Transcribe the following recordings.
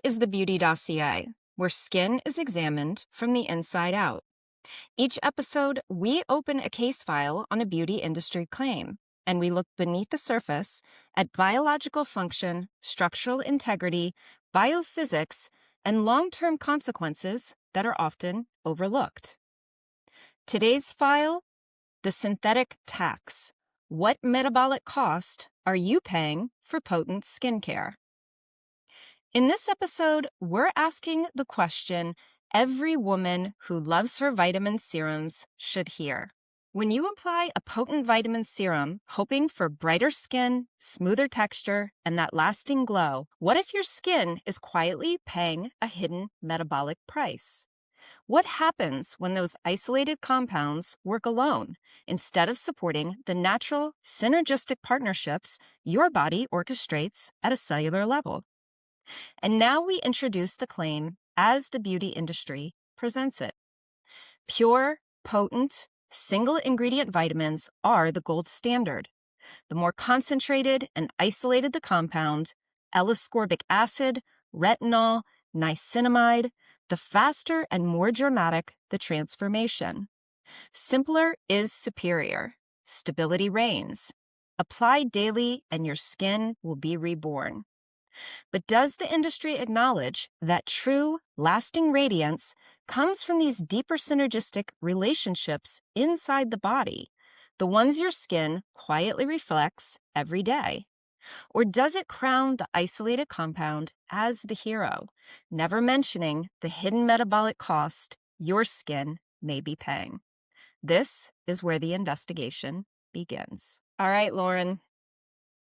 is the Beauty Dossier, where skin is examined from the inside out. Each episode, we open a case file on a beauty industry claim, and we look beneath the surface at biological function, structural integrity, biophysics, and long-term consequences that are often overlooked. Today's file, the synthetic tax. What metabolic cost are you paying for potent skincare? In this episode, we're asking the question every woman who loves her vitamin serums should hear. When you apply a potent vitamin serum, hoping for brighter skin, smoother texture, and that lasting glow, what if your skin is quietly paying a hidden metabolic price? What happens when those isolated compounds work alone instead of supporting the natural, synergistic partnerships your body orchestrates at a cellular level? And now we introduce the claim as the beauty industry presents it. Pure, potent, single-ingredient vitamins are the gold standard. The more concentrated and isolated the compound, L-ascorbic acid, retinol, niacinamide, the faster and more dramatic the transformation. Simpler is superior. Stability reigns. Apply daily and your skin will be reborn. But does the industry acknowledge that true, lasting radiance comes from these deeper synergistic relationships inside the body, the ones your skin quietly reflects every day? Or does it crown the isolated compound as the hero, never mentioning the hidden metabolic cost your skin may be paying? This is where the investigation begins. All right, Lauren,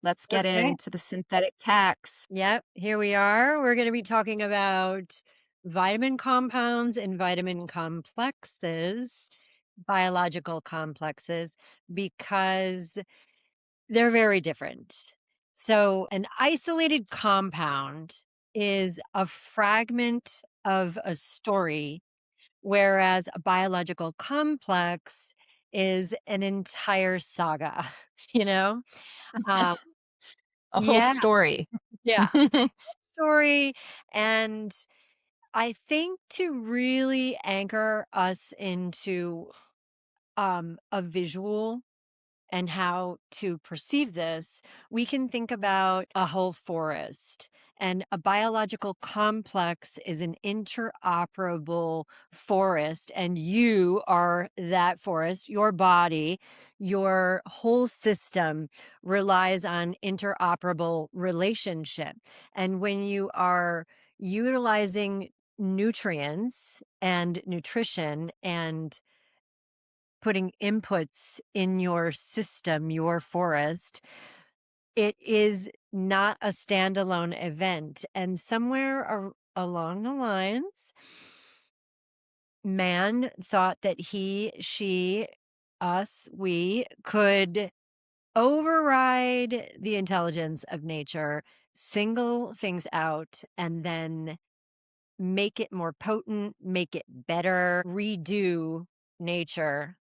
let's get Okay. into the synthetic tax. Yep. Here we are. We're going to be talking about vitamin compounds and vitamin complexes, biological complexes, because they're very different. So, an isolated compound is a fragment of a story, whereas a biological complex is an entire saga, you know? Um, A whole yeah. story. Yeah. Story. And I think to really anchor us into a visual and how to perceive this, we can think about a whole forest. And a biological complex is an interoperable forest, and you are that forest. Your body, your whole system relies on interoperable relationship. And when you are utilizing nutrients and nutrition and putting inputs in your system, your forest, it is not a standalone event. And somewhere along the lines, man thought that he, she, us, we could override the intelligence of nature, single things out, and then make it more potent, make it better, redo nature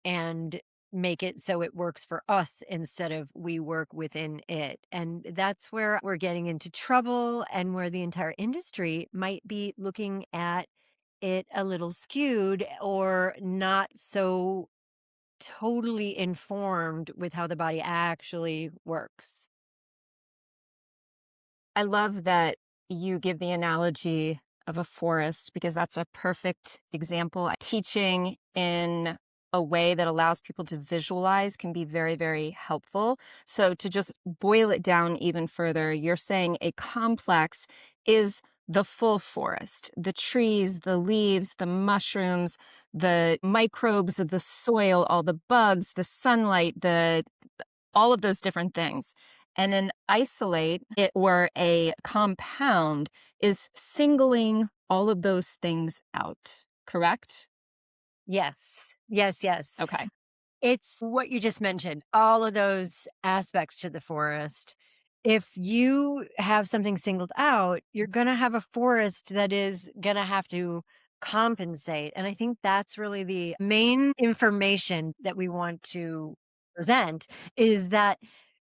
and make it so it works for us instead of we work within it. And that's where we're getting into trouble and where the entire industry might be looking at it a little skewed or not so totally informed with how the body actually works. I love that you give the analogy of a forest because that's a perfect example. Teaching in a way that allows people to visualize can be very, very helpful. So to just boil it down even further, you're saying a complex is the full forest, the trees, the leaves, the mushrooms, the microbes of the soil, all the bugs, the sunlight, all of those different things. And an isolate it or a compound is singling all of those things out, correct? Yes. Yes, yes. Okay. It's what you just mentioned, all of those aspects to the forest. If you have something singled out, you're going to have a forest that is going to have to compensate. And I think that's really the main information that we want to present is that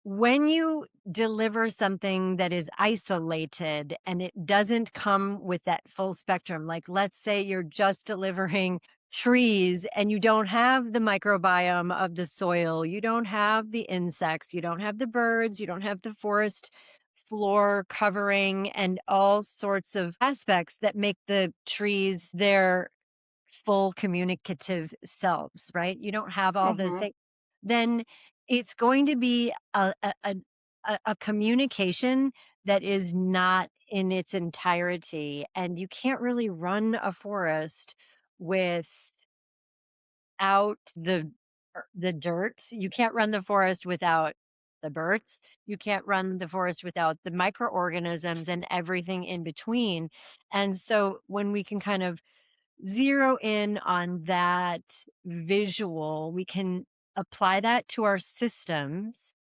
When you deliver something that is isolated and it doesn't come with that full spectrum, like let's say you're just delivering trees and you don't have the microbiome of the soil, you don't have the insects, you don't have the birds, you don't have the forest floor covering and all sorts of aspects that make the trees their full communicative selves, right? You don't have all those Hmm. things. Then it's going to be a communication that is not in its entirety. And you can't really run a forest without the dirt. You can't run the forest without the birds. You can't run the forest without the microorganisms and everything in between. And so when we can kind of zero in on that visual, we can apply that to our systems.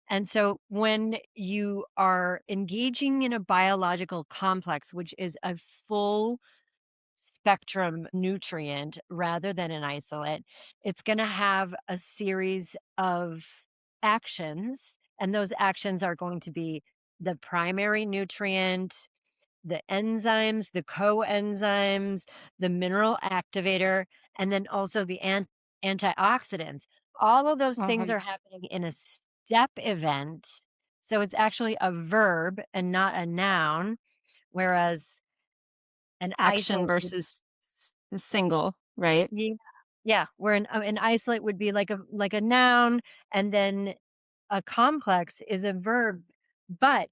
And so when you are engaging in a biological complex, which is a full spectrum nutrient rather than an isolate, it's going to have a series of actions. And those actions are going to be the primary nutrient, the enzymes, the coenzymes, the mineral activator, and then also the antioxidants. All of those things Hmm. are happening in a step event. So it's actually a verb and not a noun, whereas an Action isolate would, versus single, right? yeah, yeah, where an isolate would be like a noun, and then a complex is a verb, but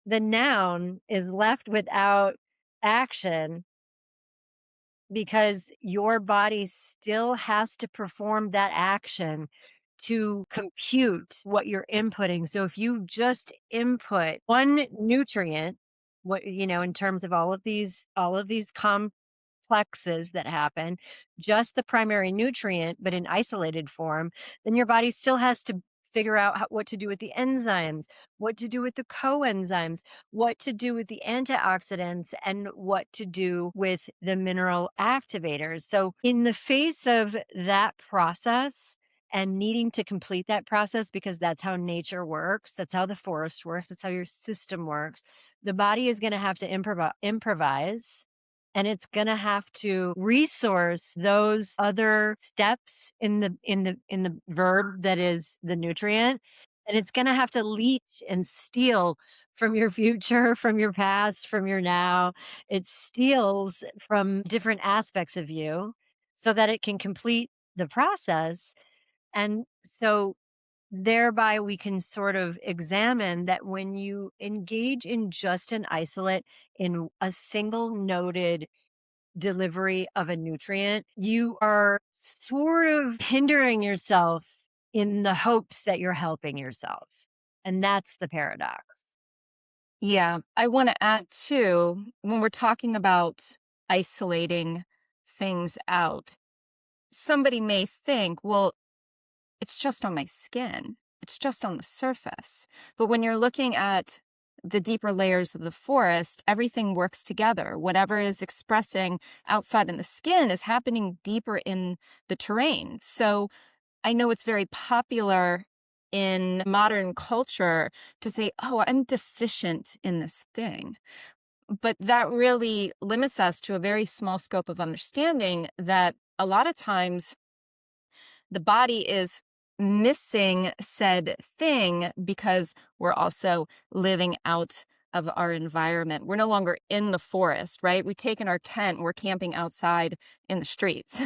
the noun is left without action because your body still has to perform that action to compute what you're inputting. So if you just input one nutrient, what in terms of all of these complexes that happen, just the primary nutrient, but in isolated form, then your body still has to figure out what to do with the enzymes, what to do with the coenzymes, what to do with the antioxidants, and what to do with the mineral activators. So, in the face of that process, and needing to complete that process because that's how nature works, that's how the forest works, that's how your system works. The body is going to have to improvise, and it's going to have to resource those other steps in the verb that is the nutrient, and it's going to have to leach and steal from your future, from your past, from your now. It steals from different aspects of you so that it can complete the process. And so thereby we can sort of examine that when you engage in just an isolate in a single noded delivery of a nutrient, you are sort of hindering yourself in the hopes that you're helping yourself. And that's the paradox. Yeah. I want to add too, when we're talking about isolating things out, somebody may think, well, it's just on my skin. It's just on the surface. But when you're looking at the deeper layers of the forest, everything works together. Whatever is expressing outside in the skin is happening deeper in the terrain. So I know it's very popular in modern culture to say, oh, I'm deficient in this thing. But that really limits us to a very small scope of understanding that a lot of times the body is missing said thing because we're also living out of our environment. We're no longer in the forest, right? We've taken our tent, we're camping outside in the streets.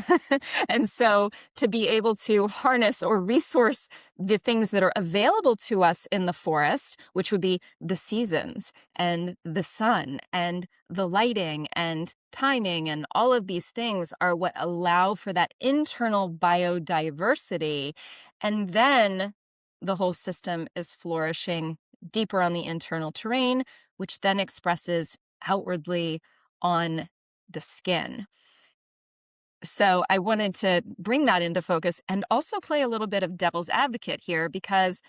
And so to be able to harness or resource the things that are available to us in the forest, which would be the seasons and the sun and the lighting and timing and all of these things are what allow for that internal biodiversity. And then the whole system is flourishing deeper on the internal terrain, which then expresses outwardly on the skin. So I wanted to bring that into focus and also play a little bit of devil's advocate here because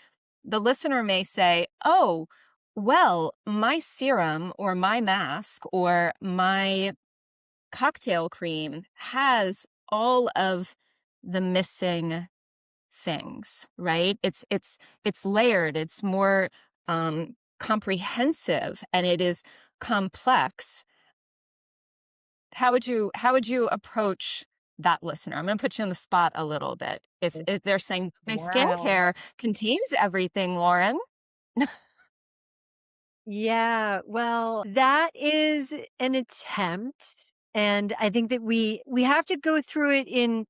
the listener may say, oh, well, my serum or my mask or my cocktail cream has all of the missing things, right? It's layered, it's more comprehensive, and it is complex. How would you approach that listener? I'm going to put you on the spot a little bit. If they're saying my Wow. skincare contains everything, Lauren. Yeah, well, that is an attempt, and I think that we have to go through it in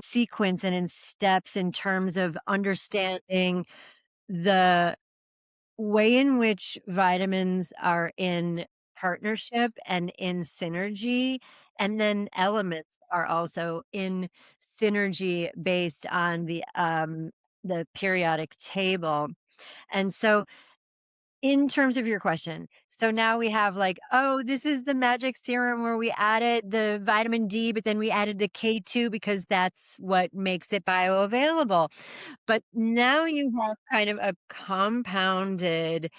sequence and in steps in terms of understanding the way in which vitamins are in partnership and in synergy, and then elements are also in synergy based on the periodic table. And so in terms of your question, so now we have like, oh, this is the magic serum where we added the vitamin D, but then we added the K2 because that's what makes it bioavailable. But now you have kind of a compounded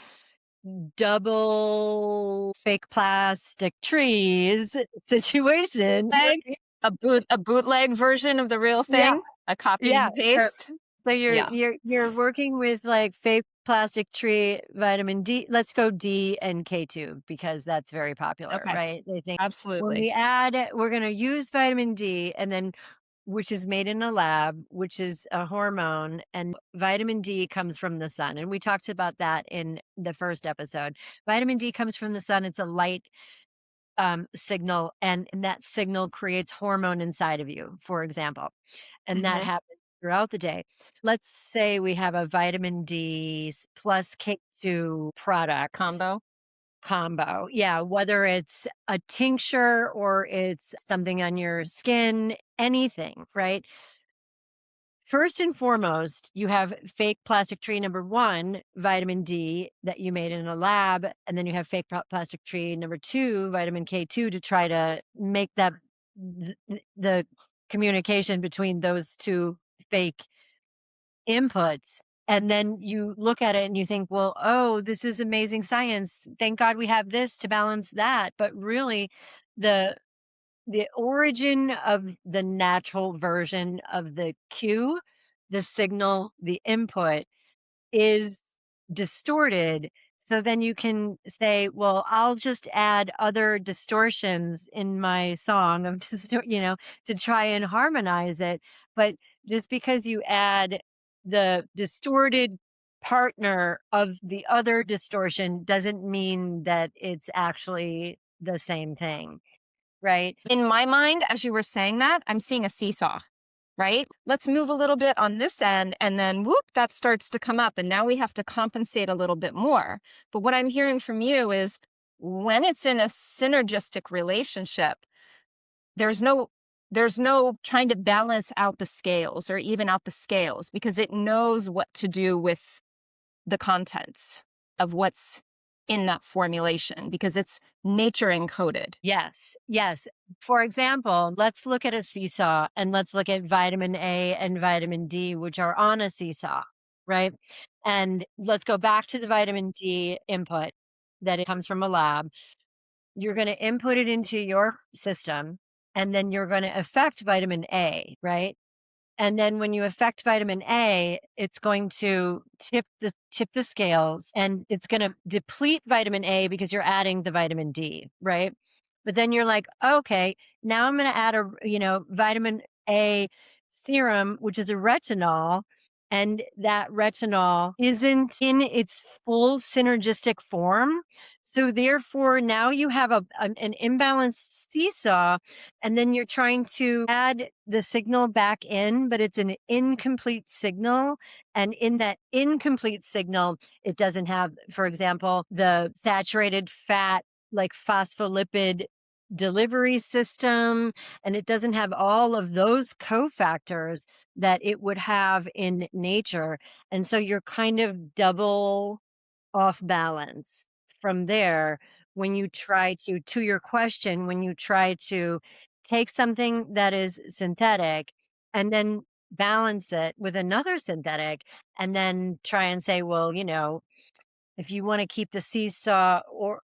double fake plastic trees situation. Leg, a bootleg version of the real Yeah, thing, a copy yeah. and So paste. so you're Yeah. you're you're working with like fake plastic tree, vitamin D. Let's go D and K2 because that's very popular, Okay. right? They think when Absolutely. we add it, we're going to use vitamin D and then which is made in a lab, which is a hormone, and vitamin D comes from the sun. And we talked about that in the first episode. Vitamin D comes from the sun. It's a light signal, and that signal creates hormone inside of you, for example. And that Hmm. happens throughout the day. Let's say we have a vitamin D plus K2 product Combo. combo. Yeah, whether it's a tincture or it's something on your skin, anything, right? First and foremost, you have fake plastic tree number one, vitamin D that you made in a lab. And then you have fake plastic tree number two, vitamin K2 to try to make that the communication between those two fake inputs. And then you look at it and you think, well, oh, this is amazing science. Thank God we have this to balance that. But really, the the origin of the natural version of the cue, the signal, the input is distorted. So then you can say, well, I'll just add other distortions in my song of to try and harmonize it. But just because you add the distorted partner of the other distortion doesn't mean that it's actually the same thing, right? In my mind, as you were saying that, I'm seeing a seesaw, right? Let's move a little bit on this end, and then whoop, that starts to come up. And now we have to compensate a little bit more. But what I'm hearing from you is when it's in a synergistic relationship, there's no trying to balance out the scales or even out the scales because it knows what to do with the contents of what's in that formulation because it's nature encoded. Yes, yes. For example, let's look at a seesaw and let's look at vitamin A and vitamin D, which are on a seesaw, right? And let's go back to the vitamin D input that it comes from a lab. You're going to input it into your system and then you're going to affect vitamin A, right? And then when you affect vitamin A, it's going to tip the scales and it's going to deplete vitamin A because you're adding the vitamin D, right? But then you're like, okay, now I'm going to add vitamin A serum, which is a retinol. And that retinol isn't in its full synergistic form. So therefore, now you have an imbalanced seesaw and then you're trying to add the signal back in, but it's an incomplete signal. And in that incomplete signal, it doesn't have, for example, the saturated fat, like phospholipid delivery system. And it doesn't have all of those cofactors that it would have in nature. And so you're kind of double off balance from there when you try to your question, when you try to take something that is synthetic and then balance it with another synthetic and then try and say, well, if you want to keep the seesaw or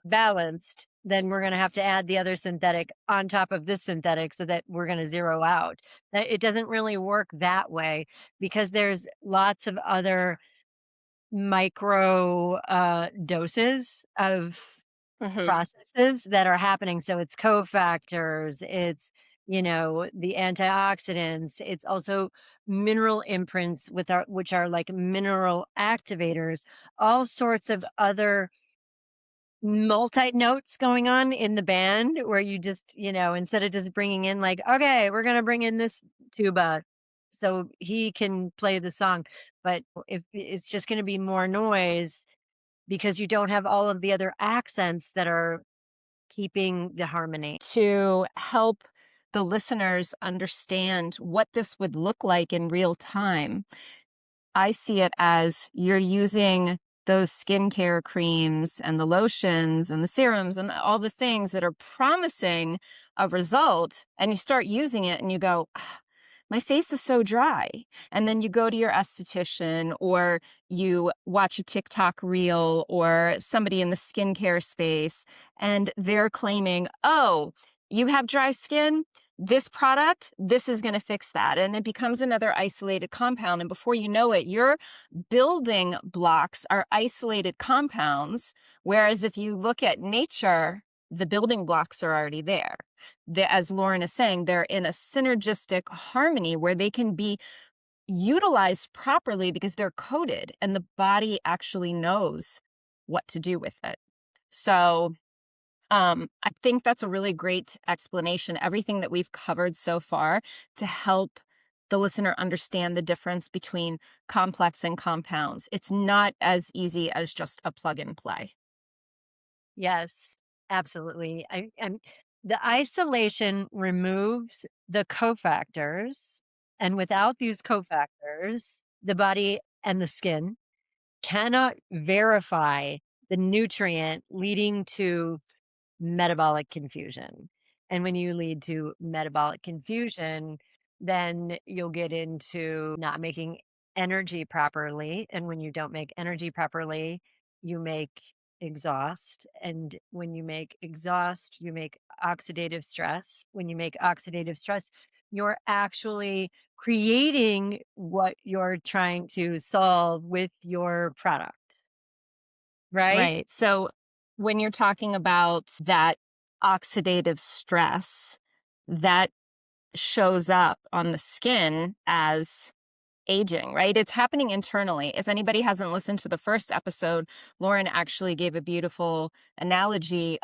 balanced, then we're going to have to add the other synthetic on top of this synthetic so that we're going to zero out. That it doesn't really work that way because there's lots of other micro doses of Hmm. processes that are happening. So it's cofactors, it's, the antioxidants, it's also mineral imprints with our which are like mineral activators, all sorts of other multi notes going on in the band where you just, instead of just bringing in like, okay, we're going to bring in this tuba so he can play the song. But if it's just going to be more noise because you don't have all of the other accents that are keeping the harmony. To help the listeners understand what this would look like in real time, I see it as you're using those skincare creams and the lotions and the serums and all the things that are promising a result. And you start using it and you go, "Ah, my face is so dry." And then you go to your esthetician or you watch a TikTok reel or somebody in the skincare space and they're claiming, "Oh, you have dry skin? This product, this is going to fix that." And it becomes another isolated compound. And before you know it, your building blocks are isolated compounds. Whereas if you look at nature, the building blocks are already there. As Lauren is saying, they're in a synergistic harmony where they can be utilized properly because they're coded and the body actually knows what to do with it. So I think that's a really great explanation. Everything that we've covered so far to help the listener understand the difference between complex and compounds. It's not as easy as just a plug and play. Yes, absolutely. And the isolation removes the cofactors. And without these cofactors, the body and the skin cannot verify the nutrient leading to metabolic confusion. And when you lead to metabolic confusion, then you'll get into not making energy properly. And when you don't make energy properly, you make exhaust. And when you make exhaust, you make oxidative stress. When you make oxidative stress, you're actually creating what you're trying to solve with your product, right? Right. So when you're talking about that oxidative stress, that shows up on the skin as aging, right? It's happening internally. If anybody hasn't listened to the first episode, Lauren actually gave a beautiful analogy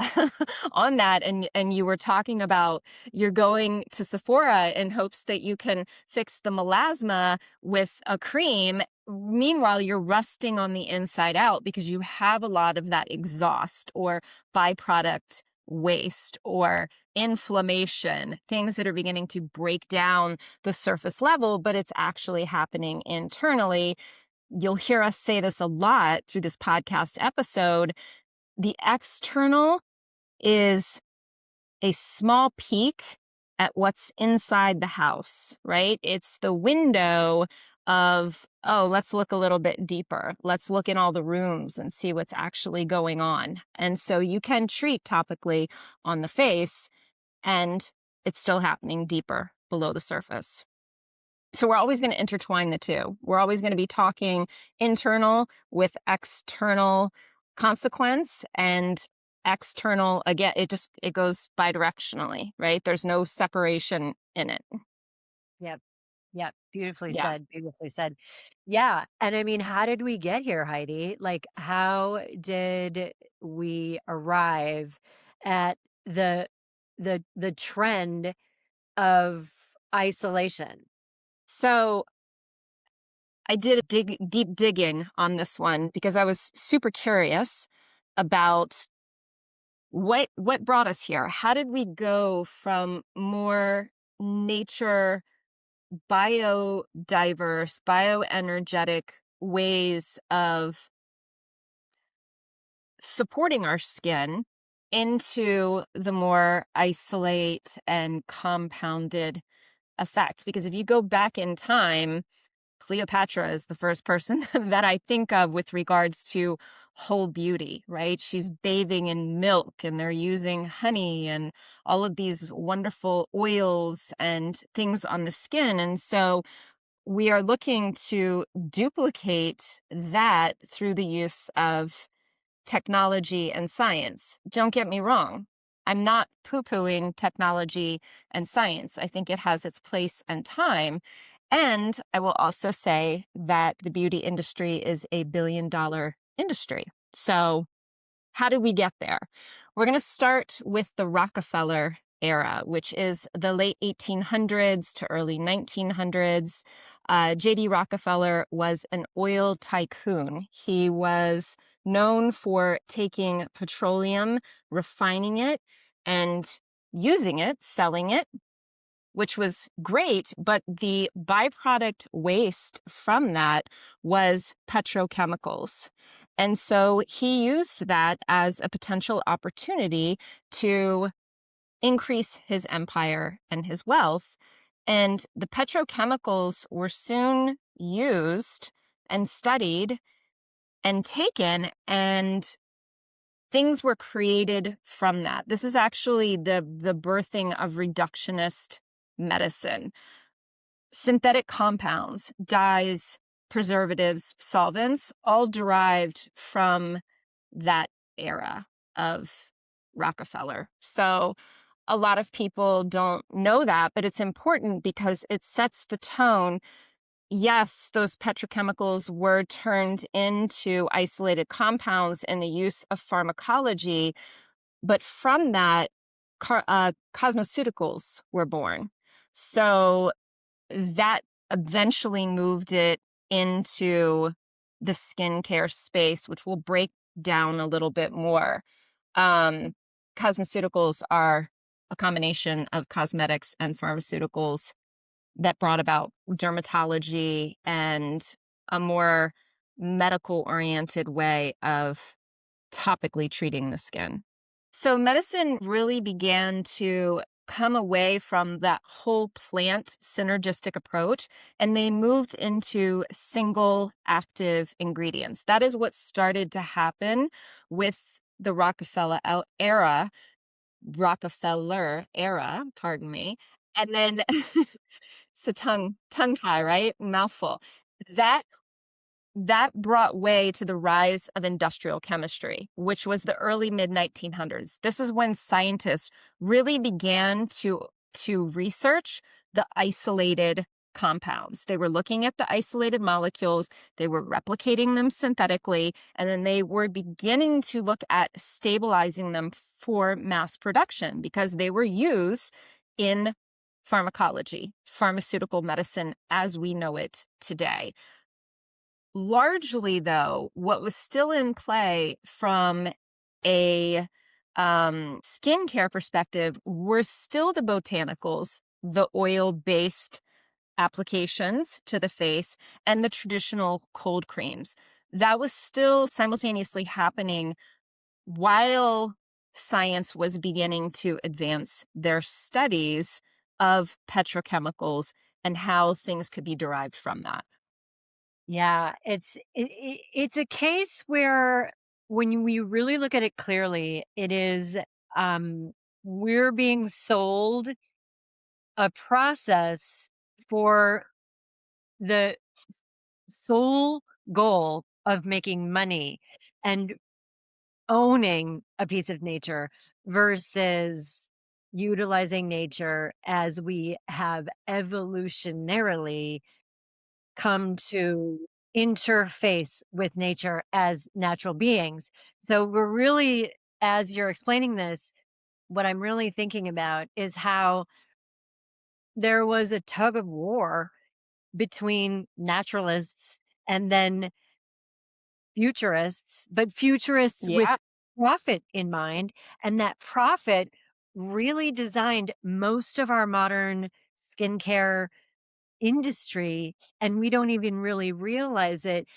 on that. And you were talking about you're going to Sephora in hopes that you can fix the melasma with a cream. Meanwhile, you're rusting on the inside out because you have a lot of that exhaust or byproduct waste or inflammation, things that are beginning to break down the surface level, but it's actually happening internally. You'll hear us say this a lot through this podcast episode. The external is a small peek at what's inside the house, right? It's the window of, oh, let's look a little bit deeper. Let's look in all the rooms and see what's actually going on. And so you can treat topically on the face and it's still happening deeper below the surface. So we're always going to intertwine the two. We're always going to be talking internal with external consequence and external, again, it goes bidirectionally, right? There's no separation in it. Yep. Yep. Beautifully Yeah. said. Beautifully said. Yeah. And I mean, how did we get here, Heidi? Like, how did we arrive at the trend of isolation? So I did a deep digging on this one because I was super curious about what brought us here. How did we go from more nature, biodiverse, bioenergetic ways of supporting our skin into the more isolate and compounded effect? Because if you go back in time, Cleopatra is the first person that I think of with regards to whole beauty, right? She's bathing in milk and they're using honey and all of these wonderful oils and things on the skin. And so we are looking to duplicate that through the use of technology and science. Don't get me wrong. I'm not poo pooing technology and science. I think it has its place and time. And I will also say that the beauty industry is a $1 billion industry. So how did we get there? We're going to start with the Rockefeller era, which is the late 1800s to early 1900s. J.D. Rockefeller was an oil tycoon. He was known for taking petroleum, refining it, and using it, selling it, which was great, but the byproduct waste from that was petrochemicals. And so he used that as a potential opportunity to increase his empire and his wealth. And the petrochemicals were soon used and studied and taken, and things were created from that. This is actually the birthing of reductionist medicine. Synthetic compounds, dyes, preservatives, solvents, all derived from that era of Rockefeller. So a lot of people don't know that, but it's important because it sets the tone. Yes, those petrochemicals were turned into isolated compounds in the use of pharmacology, but from that, cosmeceuticals were born. So that eventually moved it into the skincare space, which we'll break down a little bit more. Um, Cosmeceuticals are a combination of cosmetics and pharmaceuticals that brought about dermatology and a more medical oriented way of topically treating the skin. So medicine really began to come away from that whole plant synergistic approach, and they moved into single active ingredients. That is what started to happen with the Rockefeller era, pardon me. And then it's a tongue tie, right? Mouthful. That that brought way to the rise of industrial chemistry, which was the early mid 1900s. This is when scientists really began to research the isolated compounds. They were looking at the isolated molecules, they were replicating them synthetically, and then they were beginning to look at stabilizing them for mass production because they were used in pharmacology, pharmaceutical medicine as we know it today. Largely, though, what was still in play from a skincare perspective were still the botanicals, the oil-based applications to the face, and the traditional cold creams. That was still simultaneously happening while science was beginning to advance their studies of petrochemicals and how things could be derived from that. Yeah, it's a case where when we really look at it clearly, it is um we're being sold a process for the sole goal of making money and owning a piece of nature versus utilizing nature as we have evolutionarily come to interface with nature as natural beings. So we're really, as you're explaining this, what I'm really thinking about is how there was a tug of war between naturalists and then futurists, but futurists with Yeah. profit in mind. And that profit really designed most of our modern skincare industry. And we don't even really realize it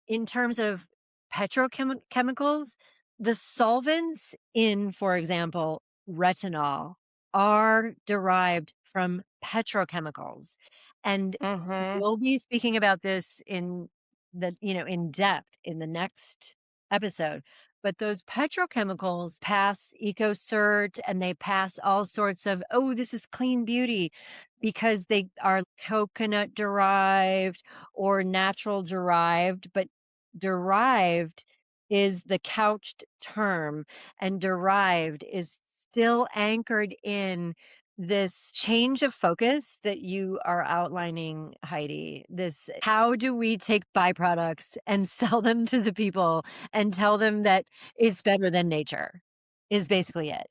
in terms of petrochemicals. The solvents in, for example, retinol are derived from petrochemicals. And Mm-hmm. we'll be speaking about this in in depth in the next episode. But those petrochemicals pass EcoCert and they pass all sorts of, oh, this is clean beauty because they are coconut derived or natural derived. But derived is the couched term, and derived is still anchored in this change of focus that you are outlining, Heidi. This, how do we take byproducts and sell them to the people and tell them that it's better than nature, is basically it.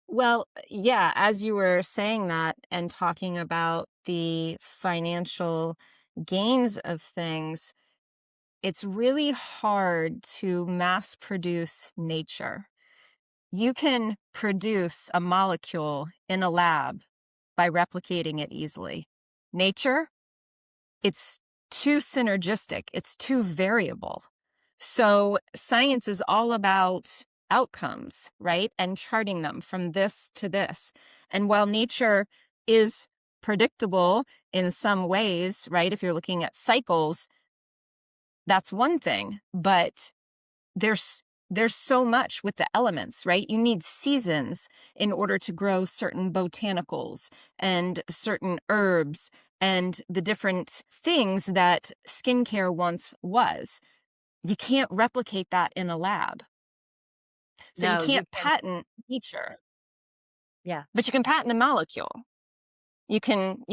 Well, yeah, as you were saying that and talking about the financial gains of things, it's really hard to mass produce nature. You can produce a molecule in a lab by replicating it easily. Nature, it's too synergistic, it's too variable. So science is all about outcomes, right? And charting them from this to this. And while nature is predictable in some ways, right? If you're looking at cycles, that's one thing, but there's there's so much with the elements, right? You need seasons in order to grow certain botanicals and certain herbs and the different things that skincare once was. You can't replicate that in a lab. So you No, you can't can. patent nature, Yeah. but you can patent a molecule. You can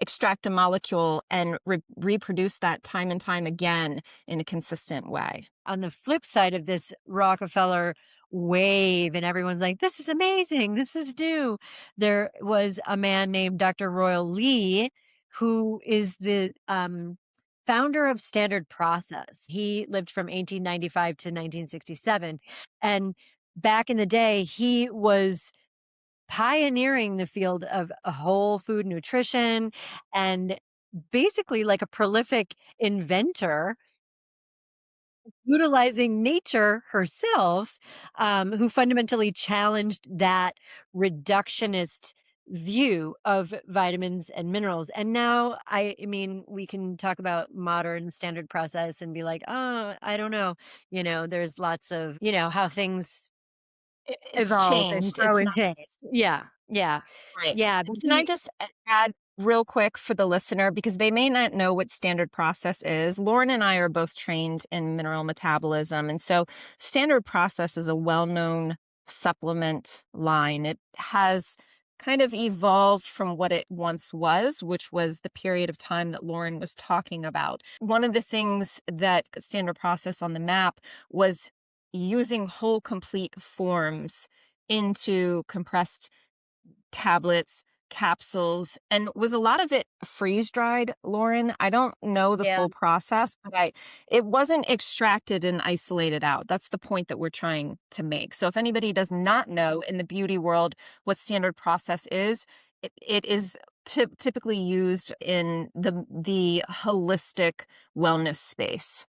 extract a molecule and reproduce that time and time again in a consistent way. On the flip side of this Rockefeller wave, and everyone's like, this is amazing, this is new. There was a man named Dr. Royal Lee, who is the founder of Standard Process. He lived from 1895 to 1967. And back in the day, he was pioneering the field of whole food nutrition and basically like a prolific inventor utilizing nature herself, who fundamentally challenged that reductionist view of vitamins and minerals. And now, I mean, we can talk about modern Standard Process and be like, oh, I don't know. There's lots of, how things It's evolve and changed. grow It's and not change. Yeah. Yeah. right. Yeah. But Can I just add real quick for the listener, because they may not know what standard process is? Lauren and I are both trained in mineral metabolism. And so standard process is a well-known supplement line. It has kind of evolved from what it once was, which was the period of time that Lauren was talking about. One of the things that standard process on the map was using whole complete forms into compressed tablets, capsules, and was a lot of it freeze dried, Lauren? I don't know the yeah. full process, but it wasn't extracted and isolated out. That's the point that we're trying to make. So if anybody does not know in the beauty world what standard process is, it is typically used in the holistic wellness space.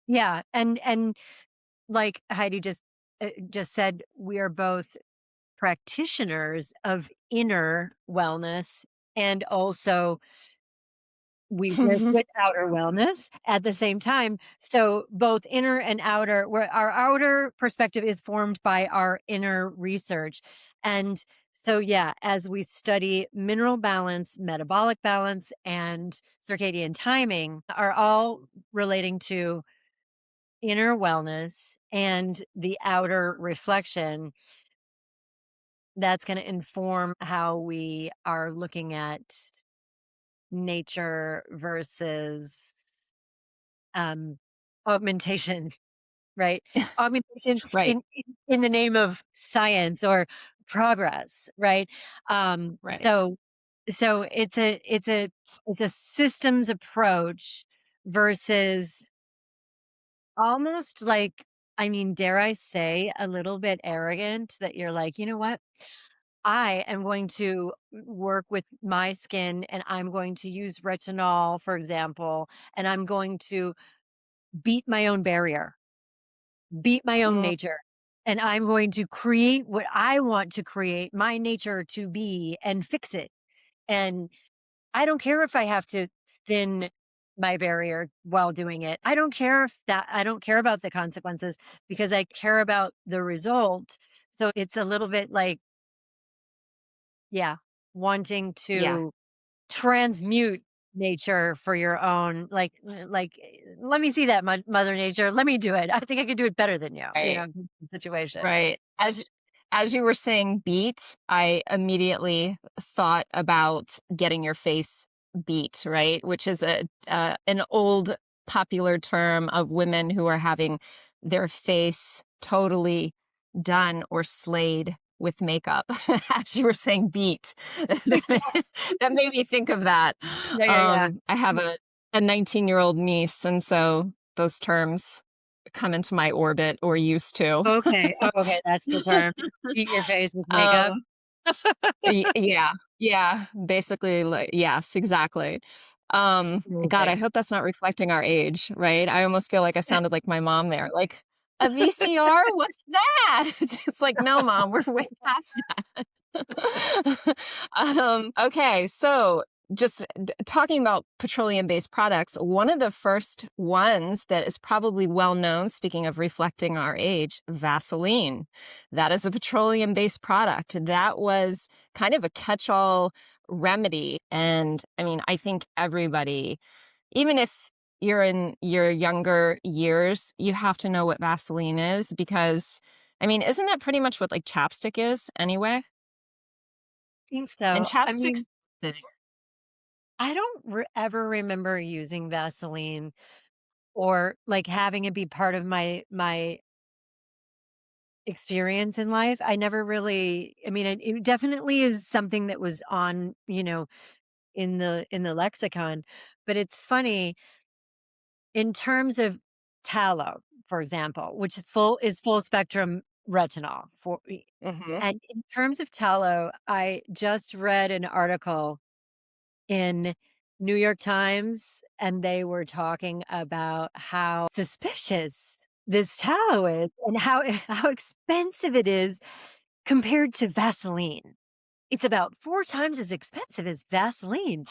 Yeah. And like Heidi just said, we are both practitioners of inner wellness, and also we work with outer wellness at the same time. So both inner and outer, where our outer perspective is formed by our inner research. And so, yeah, as we study mineral balance, metabolic balance, and circadian timing are all relating to inner wellness and the outer reflection that's going to inform how we are looking at nature versus um augmentation, right? Augmentation Right, in the name of science or progress, right? um right. so so it's a systems approach versus almost like, I mean, dare I say, a little bit arrogant, that you're like, you know what, I am going to work with my skin and I'm going to use retinol, for example, and I'm going to beat my own barrier, beat my own Mm, nature. And I'm going to create what I want to create my nature to be and fix it. And I don't care if I have to thin my barrier while doing it. I don't care about the consequences because I care about the result. So it's a little bit like, yeah, wanting Yeah. to transmute nature for your own, let me see that, mother nature. Let me do it. I think I could do it better than you, Right. situation. Right. As you were saying beat, I immediately thought about getting your face beat, right? Which is a an old popular term of women who are having their face totally done or slayed with makeup. As you were saying beat, that made me think of that. Yeah, yeah, yeah. I have a 19-year-old niece, and so those terms come into my orbit or used to. Okay. Oh, okay, that's the term. Eat your face with makeup. Um, yeah, yeah, basically, like, yes, exactly. God, I Amazing. hope that's not reflecting our age, right? I almost feel like I sounded like my mom there, like, "A VCR? What's that?" It's like, "No, mom, we're way past that." Okay, so just talking about petroleum-based products, one of the first ones that is probably well known, speaking of reflecting our age, Vaseline. That is a petroleum-based product. That was kind of a catch-all remedy. And I mean, I think everybody, even if you're in your younger years, you have to know what Vaseline is because, I mean, isn't that pretty much what like chapstick is anyway? Think And so. I chapsticks. mean, I don't ever remember using Vaseline or like having it be part of my experience in life. I never really, I mean, it definitely is something that was on, in the lexicon, but it's funny in terms of tallow, for example, which is full spectrum retinol Mhm. and in terms of tallow, I just read an article in New York Times, and they were talking about how suspicious this tallow is and how how expensive it is compared to Vaseline. It's about 4 times as expensive as Vaseline,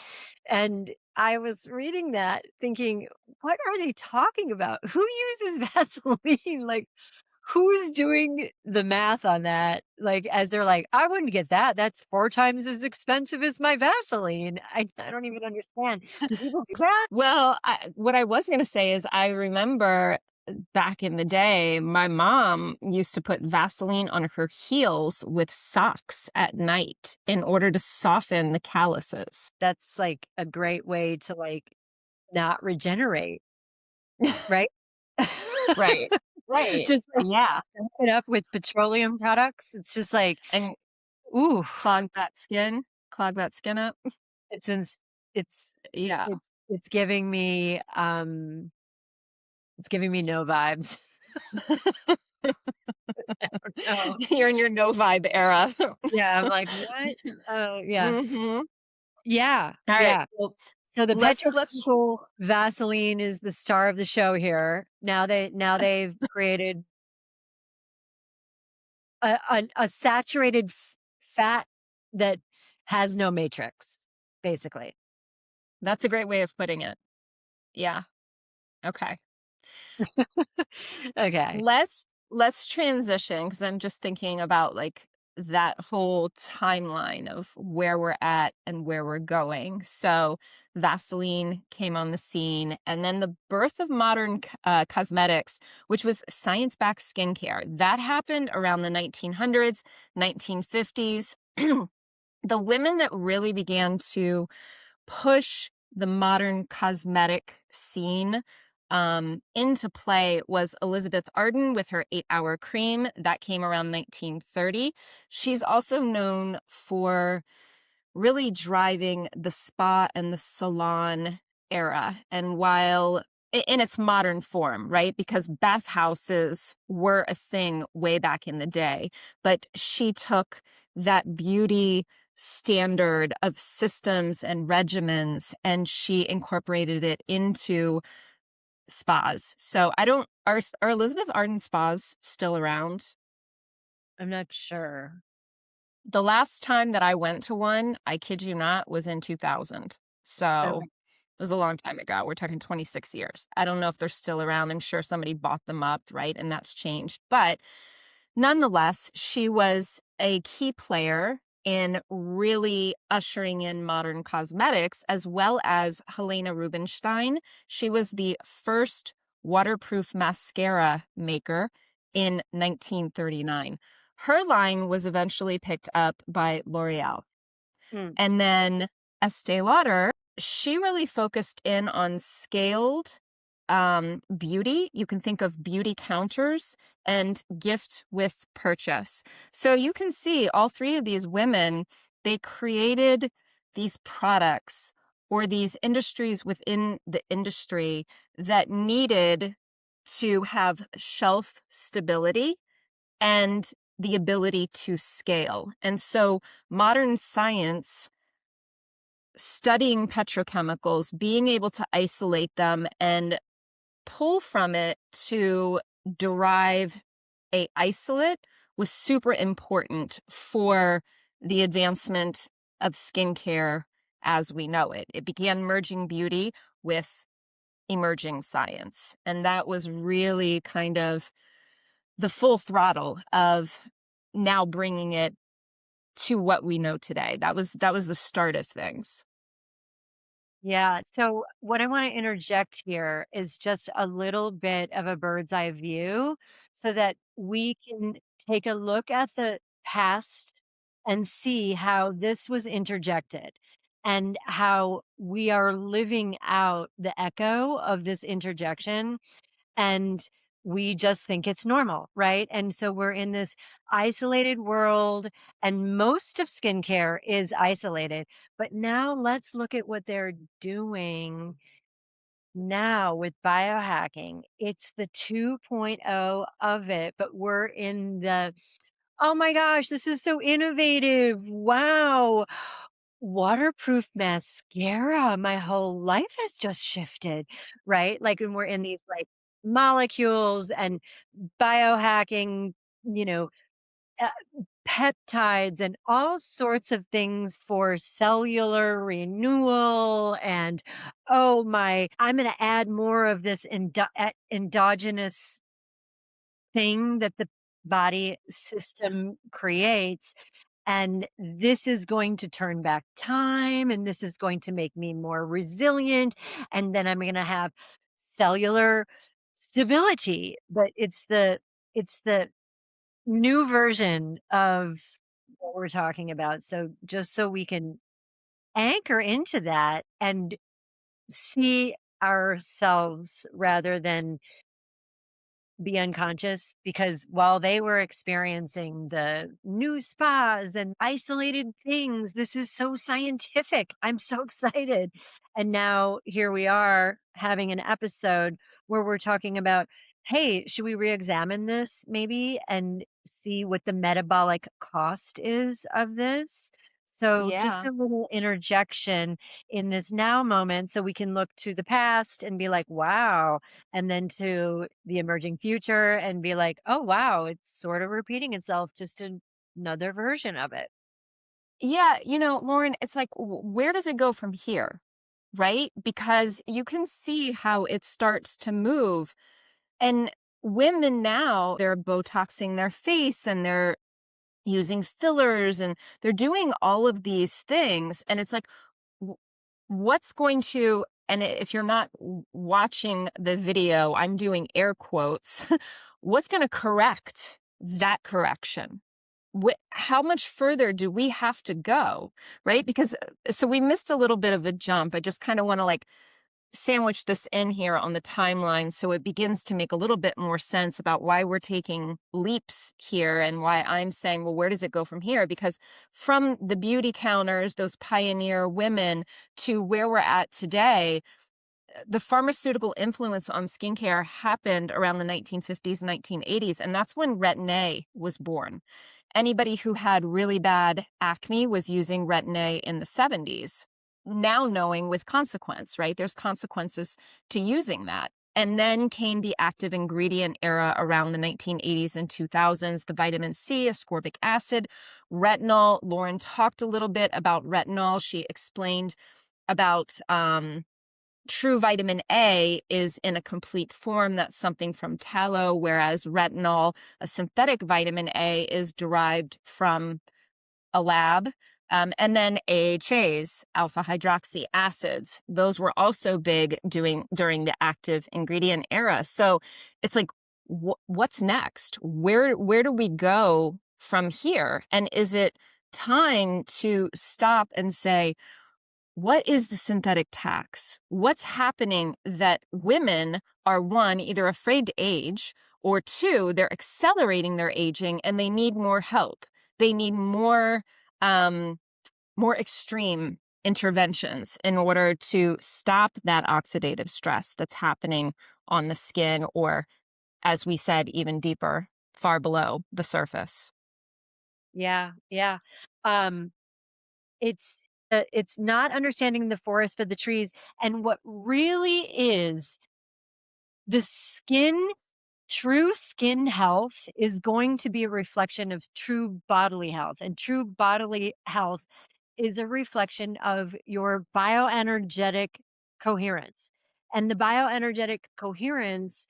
and I was reading that thinking, "What are they talking about? Who uses Vaseline?" Like, who's doing the math on that? Like, as they're like, "I wouldn't get that. That's 4 times as expensive as my Vaseline." I don't even understand. Do people do that? Well, what I was gonna say is I remember back in the day, my mom used to put Vaseline on her heels with socks at night in order to soften the calluses. That's, like, a great way to, like, not regenerate, right? Right. Right. Just, like, Yeah. stuff it up with petroleum products. It's just like, And ooh, clog that skin up. it's ins it's Yeah. it's giving me, it's giving me no vibes. No. You're in your no vibe era. Yeah, I'm like, "What?" Oh, yeah. Mhm. Yeah, All right. yeah. Well, So the let's petrochemical Vaseline is the star of the show here. Now they've created a saturated fat that has no matrix, basically. That's a great way of putting it. Yeah. Okay. Okay. Let's transition because I'm just thinking about like that whole timeline of where we're at and where we're going. So Vaseline came on the scene, and then the birth of modern cosmetics, which was science-backed skincare, that happened around the 1900s, 1950s. The women that really began to push the modern cosmetic scene into play was Elizabeth Arden with her 8 Hour Cream. That came around 1930. She's also known for really driving the spa and the salon era. And while in its modern form, right? Because bathhouses were a thing way back in the day, but she took that beauty standard of systems and regimens and she incorporated it into spas. So I don't are Elizabeth Arden spas still around? I'm not sure. The last time that I went to one, I kid you not, was in 2000. So Okay. It was a long time ago. We're talking 26 years. I don't know if they're still around. I'm sure somebody bought them up, right? And that's changed. But nonetheless, she was a key player in really ushering in modern cosmetics, as well as Helena Rubinstein. She was the first waterproof mascara maker in 1939. Her line was eventually picked up by L'Oreal. Mm. And then Estee Lauder, she really focused in on scaled beauty. You can think of beauty counters and gift with purchase. So you can see all three of these women, they created these products or these industries within the industry that needed to have shelf stability and the ability to scale. And so modern science, studying petrochemicals, being able to isolate them and pull from it to derive a isolate was super important for the advancement of skincare as we know it. It began merging beauty with emerging science. And that was really kind of the full throttle of now bringing it to what we know today. That was the start of things. Yeah. So, what I want to interject here is just a little bit of a bird's eye view so that we can take a look at the past and see how this was interjected and how we are living out the echo of this interjection, and we just think it's normal, right? And so we're in this isolated world, and most of skincare is isolated. But now let's look at what they're doing now with biohacking. It's the 2.0 of it, but we're in the, oh my gosh, this is so innovative. Wow. Waterproof mascara. My whole life has just shifted, right? Like when we're in these like molecules and biohacking, you know, uh, peptides and all sorts of things for cellular renewal. And oh my, I'm going to add more of this endogenous thing that the body system creates. And this is going to turn back time, and this is going to make me more resilient. And then I'm going to have cellular stability. But it's the new version of what we're talking about. So just so we can anchor into that and see ourselves rather than be unconscious, because while they were experiencing the new spas and isolated things, this is so scientific. I'm so excited. And now here we are having an episode where we're talking about, hey, should we re-examine this maybe and see what the metabolic cost is of this? So just Yeah. a little interjection in this now moment so we can look to the past and be like, wow, and then to the emerging future and be like, "Oh, wow, it's sort of repeating itself, just another version of it." Yeah, Lauren, it's like, where does it go from here? Right? Because you can see how it starts to move. And women now, they're Botoxing their face and they're using fillers and they're doing all of these things. And it's like, w- what's going to, and if you're not watching the video, I'm doing air quotes, what's going to correct that correction? How much further do we have to go? Right? Because so we missed a little bit of a jump. I just kind of want to like sandwich this in here on the timeline so it begins to make a little bit more sense about why we're taking leaps here and why I'm saying, well, where does it go from here? Because from the beauty counters, those pioneer women, to where we're at today, the pharmaceutical influence on skincare happened around the 1950s, 1980s, and that's when Retin-A was born. Anybody who had really bad acne was using Retin-A in the 70s, now knowing with consequence, right? There's consequences to using that. And then came the active ingredient era around the 1980s and 2000s, the vitamin C, ascorbic acid, retinol. Lauren talked a little bit about retinol. She explained about true vitamin A is in a complete form. That's something from tallow, whereas retinol, a synthetic vitamin A, is derived from a lab. And then AHAs, alpha hydroxy acids, those were also big during the active ingredient era. So it's like, what's next? Where do we go from here? And is it time to stop and say, what is the synthetic tax? What's happening that women are, one, either afraid to age, or two, they're accelerating their aging and they need more help. They need um, more extreme interventions in order to stop that oxidative stress that's happening on the skin, or, as we said, even deeper, far below the surface. Yeah, yeah. Um, it's not understanding the forest for the trees, and what really is the skin. True skin health is going to be a reflection of true bodily health, and true bodily health is a reflection of your bioenergetic coherence. And the bioenergetic coherence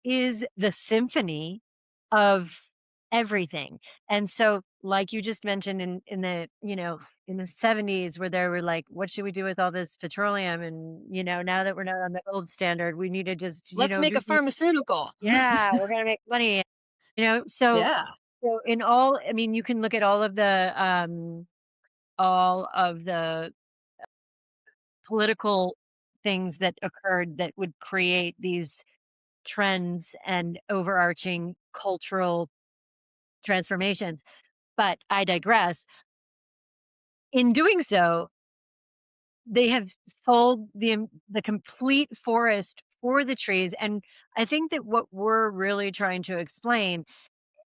is the symphony of everything. And so, like you just mentioned in the, in the 70s, where they were like, what should we do with all this petroleum? And, now that we're not on the gold standard, we need to just, Let's make a pharmaceutical. yeah, we're gonna make money. So Yeah. in all, I mean, you can look at all of the political things that occurred that would create these trends and overarching cultural transformations. But I digress. In doing so, they have sold the complete forest for the trees. And I think that what we're really trying to explain,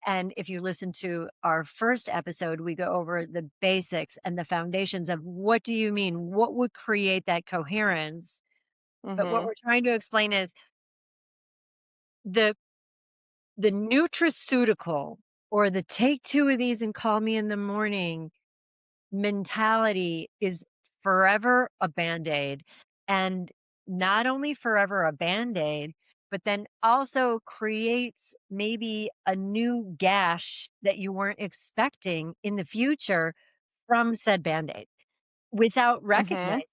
and if you listen to our first episode, we go over the basics and the foundations of what do you mean? What would create that coherence? But what Mm-hmm. we're trying to explain is the the nutraceutical, or the take two of these and call me in the morning mentality, is forever a band-aid. And not only forever a band-aid, but then also creates maybe a new gash that you weren't expecting in the future from said band-aid without Mm-hmm. recognizing.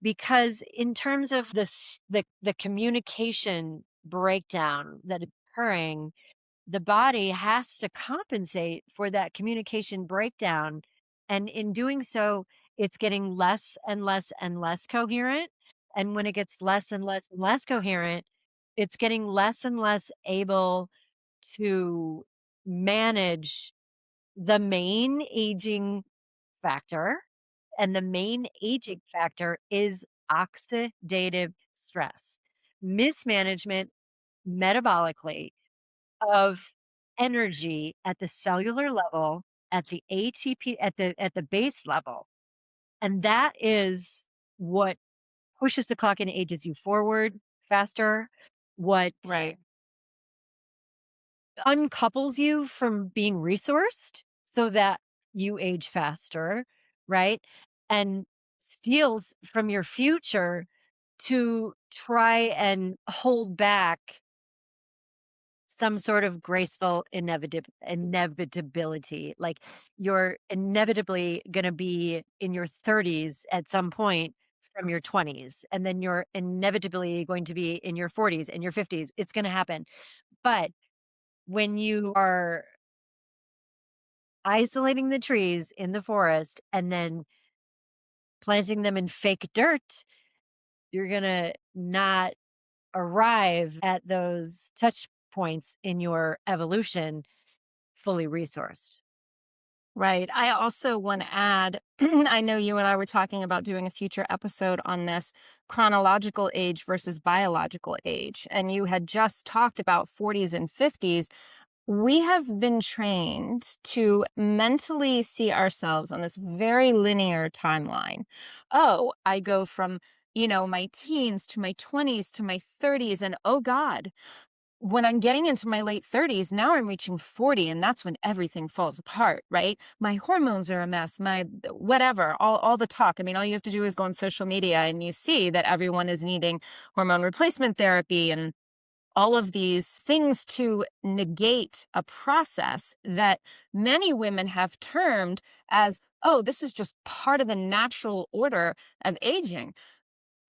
Because in terms of the communication breakdown that is occurring, the body has to compensate for that communication breakdown. And in doing so, it's getting less and less and less coherent. And when it gets less and less and less coherent, it's getting less and less able to manage the main aging factor. And the main aging factor is oxidative stress, mismanagement metabolically of energy at the cellular level, at the ATP, at the base level. And that is what pushes the clock and ages you forward faster, what Right. uncouples you from being resourced so that you age faster, right? And steals from your future to try and hold back some sort of graceful inevitability. Like, you're inevitably going to be in your 30s at some point from your 20s, and then you're inevitably going to be in your 40s and your 50s. It's going to happen. But when you are isolating the trees in the forest and then planting them in fake dirt, you're going to not arrive at those touch points in your evolution fully resourced. Right. I also want to add, I know you and I were talking about doing a future episode on this chronological age versus biological age. And you had just talked about 40s and 50s. We have been trained to mentally see ourselves on this very linear timeline. Oh, I go from, my teens to my 20s to my 30s, and oh God, when I'm getting into my late 30s, now I'm reaching 40, and that's when everything falls apart, right? My hormones are a mess, my whatever, all the talk. I mean, all you have to do is go on social media and you see that everyone is needing hormone replacement therapy and all of these things to negate a process that many women have termed as, oh, this is just part of the natural order of aging.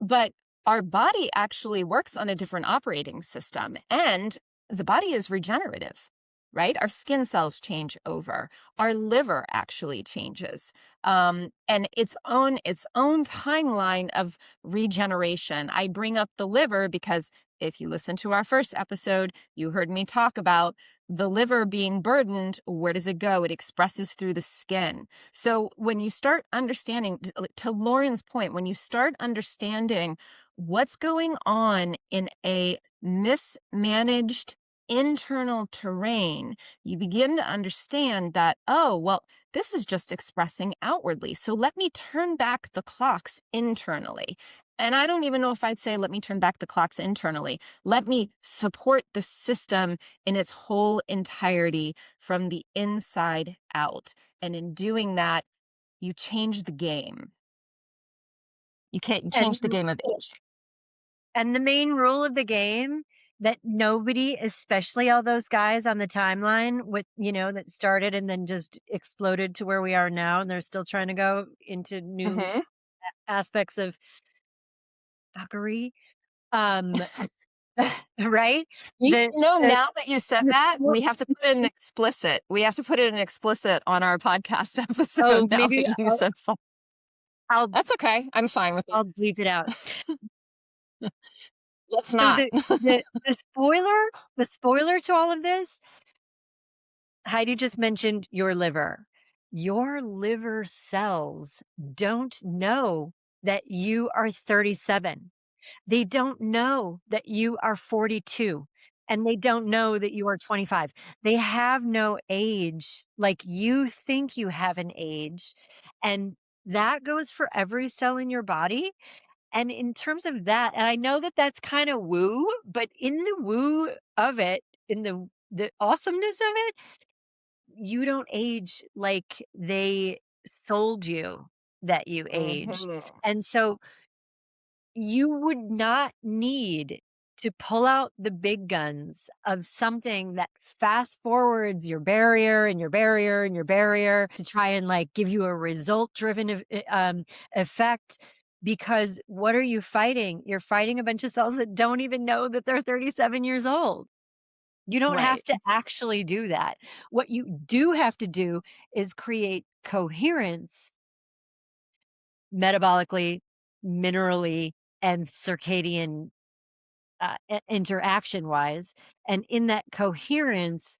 But our body actually works on a different operating system, and the body is regenerative, right? Our skin cells change over. Our liver actually changes, and its own timeline of regeneration. I bring up the liver because if you listen to our first episode, you heard me talk about the liver being burdened. Where does it go? It expresses through the skin. So when you start understanding, to Lauren's point, when you start understanding what's going on in a mismanaged internal terrain, you begin to understand that, oh, well, this is just expressing outwardly. So let me turn back the clocks internally. And I don't even know if I'd say, let me turn back the clocks internally. Let me support the system in its whole entirety from the inside out. And in doing that, you change the game. You can't And change the game of aging. and the main rule of the game that nobody, especially all those guys on the timeline with, that started and then just exploded to where we are now, and they're still trying to go into new Mm-hmm. aspects of fuckery. Um, right? The, the, Now that you said the that, spo- we have to put it in explicit. We have to put it in explicit on our podcast oh, episode now maybe that you said fuck. I'll, That's okay. I'm fine with I'll bleep it out. it. Let's So not. the spoiler to all of this, Heidi just mentioned your liver. Your liver cells don't know that you are 37. They don't know that you are 42. And they don't know that you are 25. They have no age. Like, you think you have an age. And that goes for every cell in your body. And in terms of that, and I know that that's kind of woo, but in the woo of it, in the awesomeness of it, you don't age like they sold you that you age. Hmm. And so you would not need to pull out the big guns of something that fast forwards your barrier and your barrier and your barrier to try and like give you a result driven effect. Because what are you fighting? You're fighting a bunch of cells that don't even know that they're 37 years old. You don't have Right. to actually do that. What you do have to do is create coherence metabolically, minerally, and circadian interaction wise. And in that coherence,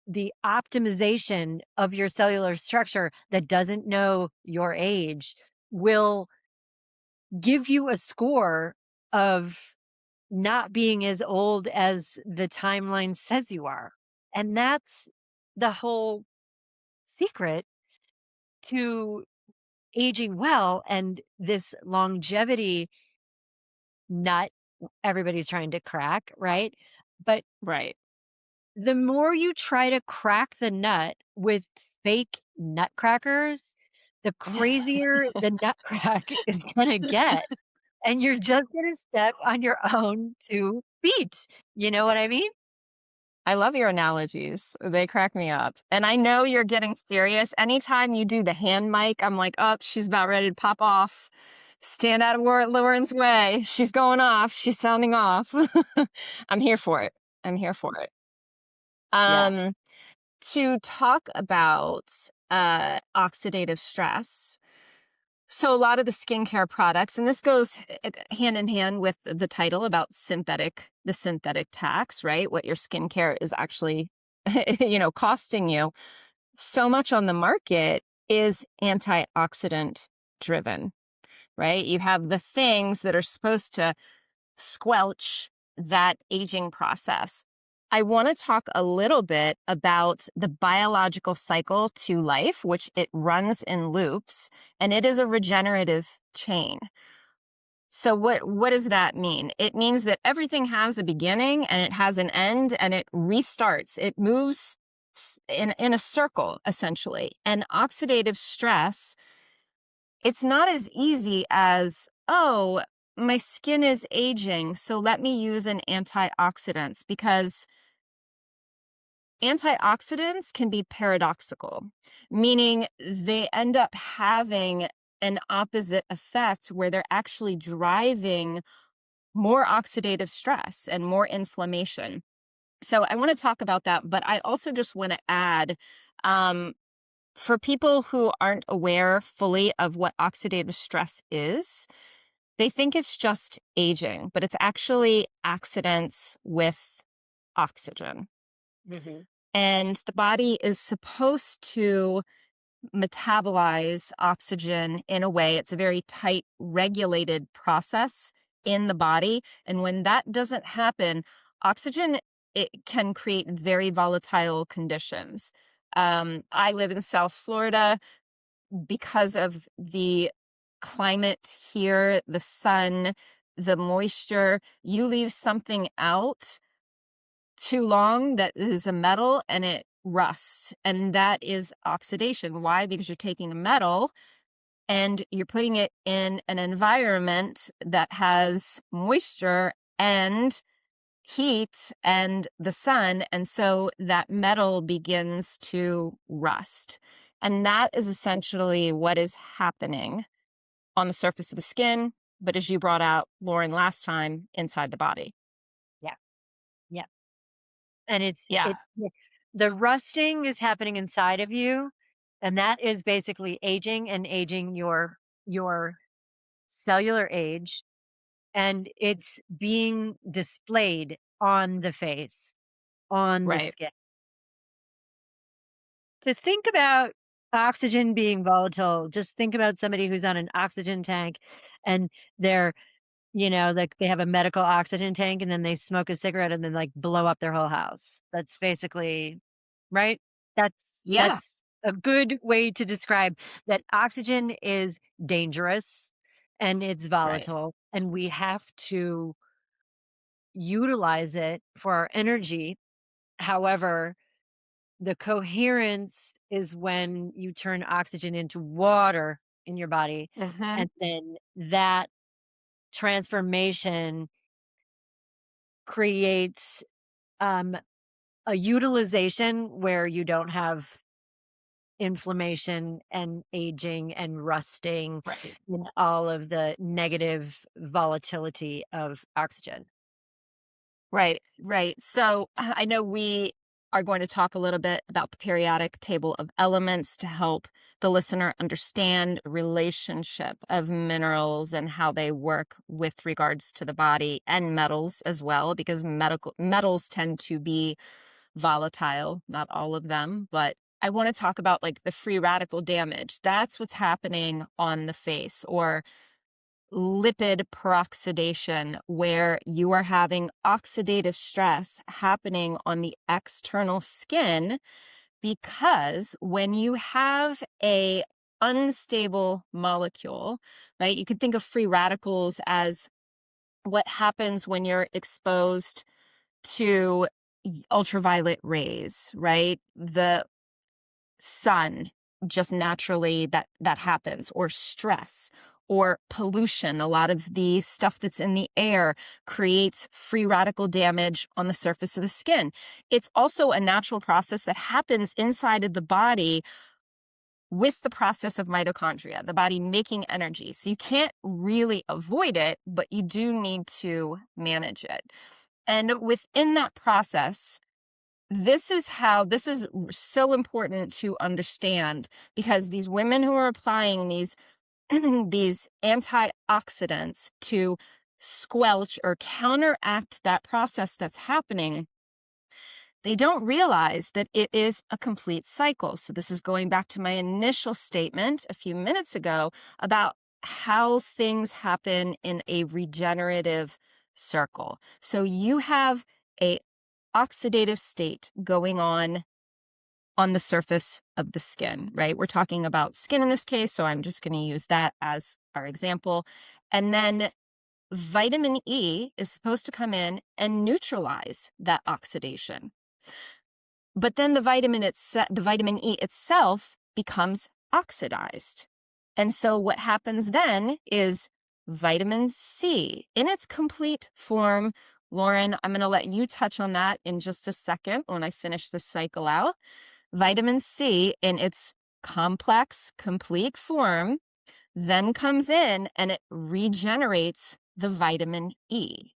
the optimization of your cellular structure that doesn't know your age will give you a score of not being as old as the timeline says you are. And that's the whole secret to aging well and this longevity nut everybody's trying to crack, right? But Right. the more you try to crack the nut with fake nutcrackers, the crazier the nut crack is going to get. And you're just going to step on your own 2 feet. You know what I mean? I love your analogies. They crack me up. And I know you're getting serious. Anytime you do the hand mic, I'm like, oh, she's about ready to pop off. Stand out of Lauren's way. She's going off. She's sounding off. I'm here for it. I'm here for it. Yeah. Um, to talk about oxidative stress. So a lot of the skincare products, and this goes hand in hand with the title about the synthetic tax, right? What your skincare is actually, costing you. So much on the market is antioxidant driven, right? You have the things that are supposed to squelch that aging process. I want to talk a little bit about the biological cycle to life, which it runs in loops, and it is a regenerative chain. So what does that mean? It means that everything has a beginning and it has an end and it restarts. It moves in a circle, essentially. And oxidative stress, it's not as easy as, oh, my skin is aging, so let me use an antioxidant, because antioxidants can be paradoxical, meaning they end up having an opposite effect where they're actually driving more oxidative stress and more inflammation. So I want to talk about that, but I also just want to add, um, for people who aren't aware fully of what oxidative stress is, they think it's just aging, but it's actually accidents with oxygen. Hmm. And the body is supposed to metabolize oxygen in a way, it's a very tight, regulated process in the body. And when that doesn't happen, oxygen, it can create very volatile conditions. I live in South Florida. Because of the climate here, the sun, the moisture, you leave something out too long that is a metal and it rusts. And that is oxidation. Why? Because you're taking a metal and you're putting it in an environment that has moisture and heat and the sun. And so that metal begins to rust. And that is essentially what is happening on the surface of the skin. But as you brought out, Lauren, last time, inside the body. Yeah. Yeah. And Yeah. the rusting is happening inside of you, and that is basically aging and aging your cellular age, and it's being displayed on the face, on the Right. skin. To think about oxygen being volatile, just think about somebody who's on an oxygen tank and they're, like they have a medical oxygen tank and then they smoke a cigarette and then like blow up their whole house. That's basically right. That's Yeah. that's a good way to describe that oxygen is dangerous and it's Right. volatile and we have to utilize it for our energy. However, the coherence is when you turn oxygen into water in your body, Hmm. and then that transformation creates, um, a utilization where you don't have inflammation and aging and rusting Right. and all of the negative volatility of oxygen. Right, right. So I know we are going to talk a little bit about the periodic table of elements to help the listener understand the relationship of minerals and how they work with regards to the body, and metals as well, because medical metals tend to be volatile, not all of them, but I want to talk about like the free radical damage. That's what's happening on the face, or lipid peroxidation, where you are having oxidative stress happening on the external skin, because when you have a unstable molecule, right? You could think of free radicals as what happens when you're exposed to ultraviolet rays, right? The sun, just naturally that happens, or stress, or pollution. A lot of the stuff that's in the air creates free radical damage on the surface of the skin. It's also a natural process that happens inside of the body with the process of mitochondria, the body making energy. So you can't really avoid it, but you do need to manage it. And within that process, this is so important to understand, because these women who are applying these these antioxidants to squelch or counteract that process that's happening, they don't realize that it is a complete cycle. So this is going back to my initial statement a few minutes ago about how things happen in a regenerative circle. So you have a oxidative state going on the surface of the skin, right? We're talking about skin in this case, so I'm just going to use that as our example. And then Vitamin E is supposed to come in and neutralize that oxidation. But then the vitamin E itself becomes oxidized. And so what happens then is vitamin C in its complete form. Lauren, I'm going to let you touch on that in just a second when I finish this cycle out. Vitamin C in its complex, complete form then comes in and it regenerates the vitamin E.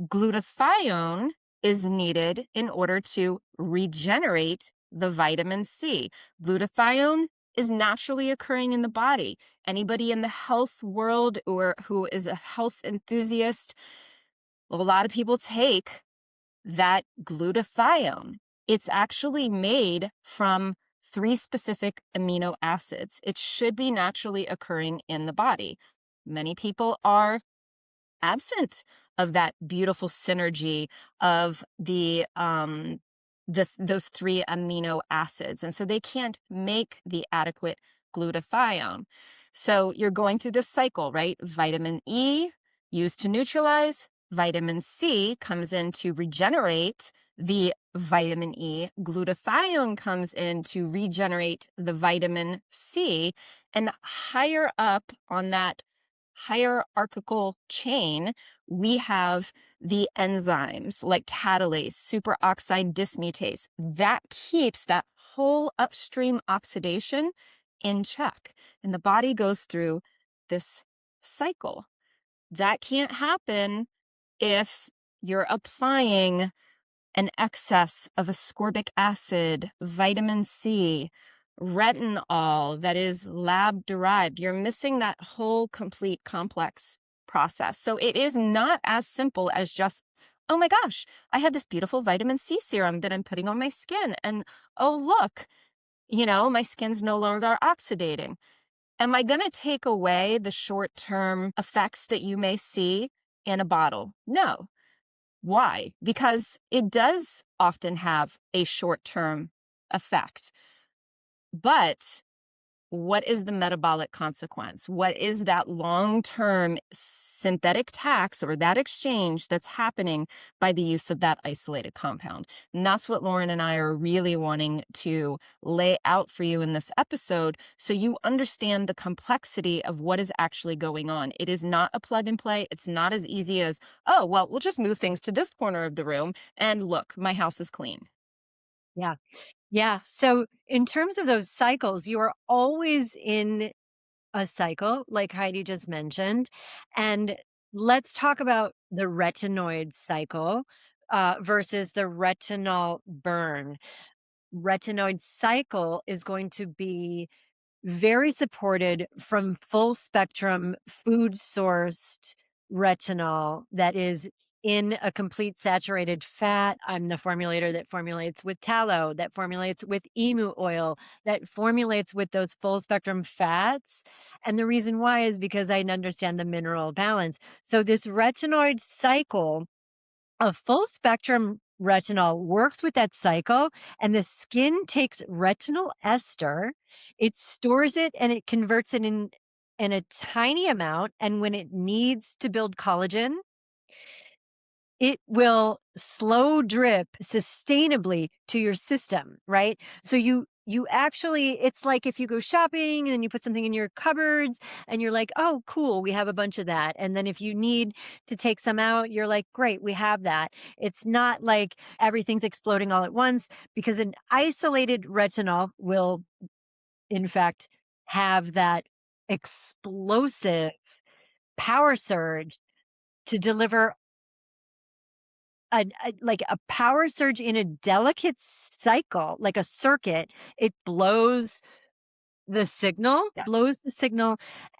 Glutathione is needed in order to regenerate the vitamin C. Glutathione is naturally occurring in the body. Anybody in the health world or who is a health enthusiast, a lot of people take that glutathione. It's actually made from 3 specific amino acids. It should be naturally occurring in the body. Many people are absent of that beautiful synergy of those 3 amino acids, and so they can't make the adequate glutathione. So you're going through this cycle, right? Vitamin E used to neutralize, vitamin C comes in to regenerate the vitamin E, glutathione comes in to regenerate the vitamin C, and higher up on that hierarchical chain, we have the enzymes like catalase, superoxide dismutase. That keeps that whole upstream oxidation in check. And the body goes through this cycle. That can't happen if you're applying an excess of ascorbic acid, vitamin C, retinol that is lab derived. You're missing that whole complete complex process. So it is not as simple as just, oh my gosh, I have this beautiful vitamin C serum that I'm putting on my skin. And oh, look, my skin's no longer oxidating. Am I going to take away the short-term effects that you may see in a bottle? No. Why? Because it does often have a short-term effect. But what is the metabolic consequence? What is that long-term synthetic tax or that exchange that's happening by the use of that isolated compound? And that's what Lauren and I are really wanting to lay out for you in this episode so you understand the complexity of what is actually going on. It is not a plug and play. It's not as easy as, oh, well, we'll just move things to this corner of the room and look, my house is clean. Yeah. Yeah. So in terms of those cycles, you are always in a cycle, like Heidi just mentioned. And let's talk about the retinoid cycle versus the retinol burn. Retinoid cycle is going to be very supported from full spectrum food sourced retinol that is in a complete saturated fat. I'm the formulator that formulates with tallow, that formulates with emu oil, that formulates with those full spectrum fats. And the reason why is because I understand the mineral balance. So this retinoid cycle, a full spectrum retinol works with that cycle, and the skin takes retinol ester, it stores it and it converts it in a tiny amount. And when it needs to build collagen, it will slow drip sustainably to your system, right? So you actually, it's like if you go shopping and then you put something in your cupboards and you're like, oh, cool, we have a bunch of that. And then if you need to take some out, you're like, great, we have that. It's not like everything's exploding all at once, because an isolated retinol will, in fact, have that explosive power surge to deliver like a power surge in a delicate cycle, like a circuit. It blows the signal.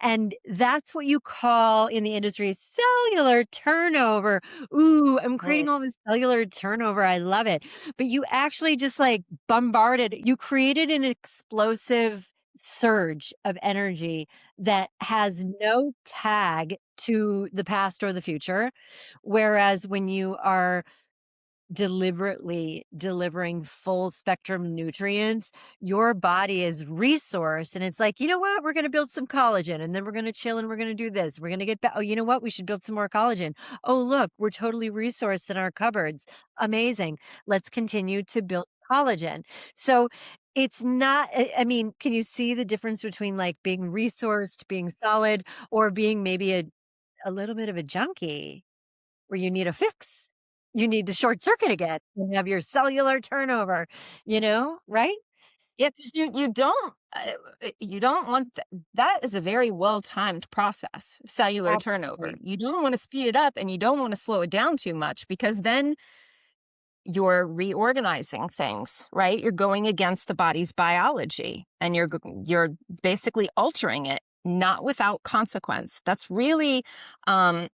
And that's what you call in the industry cellular turnover. Ooh, I'm creating all this cellular turnover. I love it. But you actually just like bombarded, you created an explosive surge of energy that has no tag to the past or the future. Whereas when you are deliberately delivering full spectrum nutrients, your body is resourced and it's like, you know what? We're going to build some collagen and then we're going to chill and we're going to do this. We're going to get back. Oh, you know what? We should build some more collagen. Oh, look, we're totally resourced in our cupboards. Amazing. Let's continue to build collagen. So it's not, I mean, can you see the difference between like being resourced, being solid, or being maybe a little bit of a junkie? Where you need a fix. You need to short circuit again and have your cellular turnover, right? Yeah, because you don't want that is a very well-timed process, cellular turnover. Absolutely. You don't wanna speed it up, and you don't wanna slow it down too much because then you're reorganizing things, right? You're going against the body's biology, and you're basically altering it, not without consequence. That's really, um,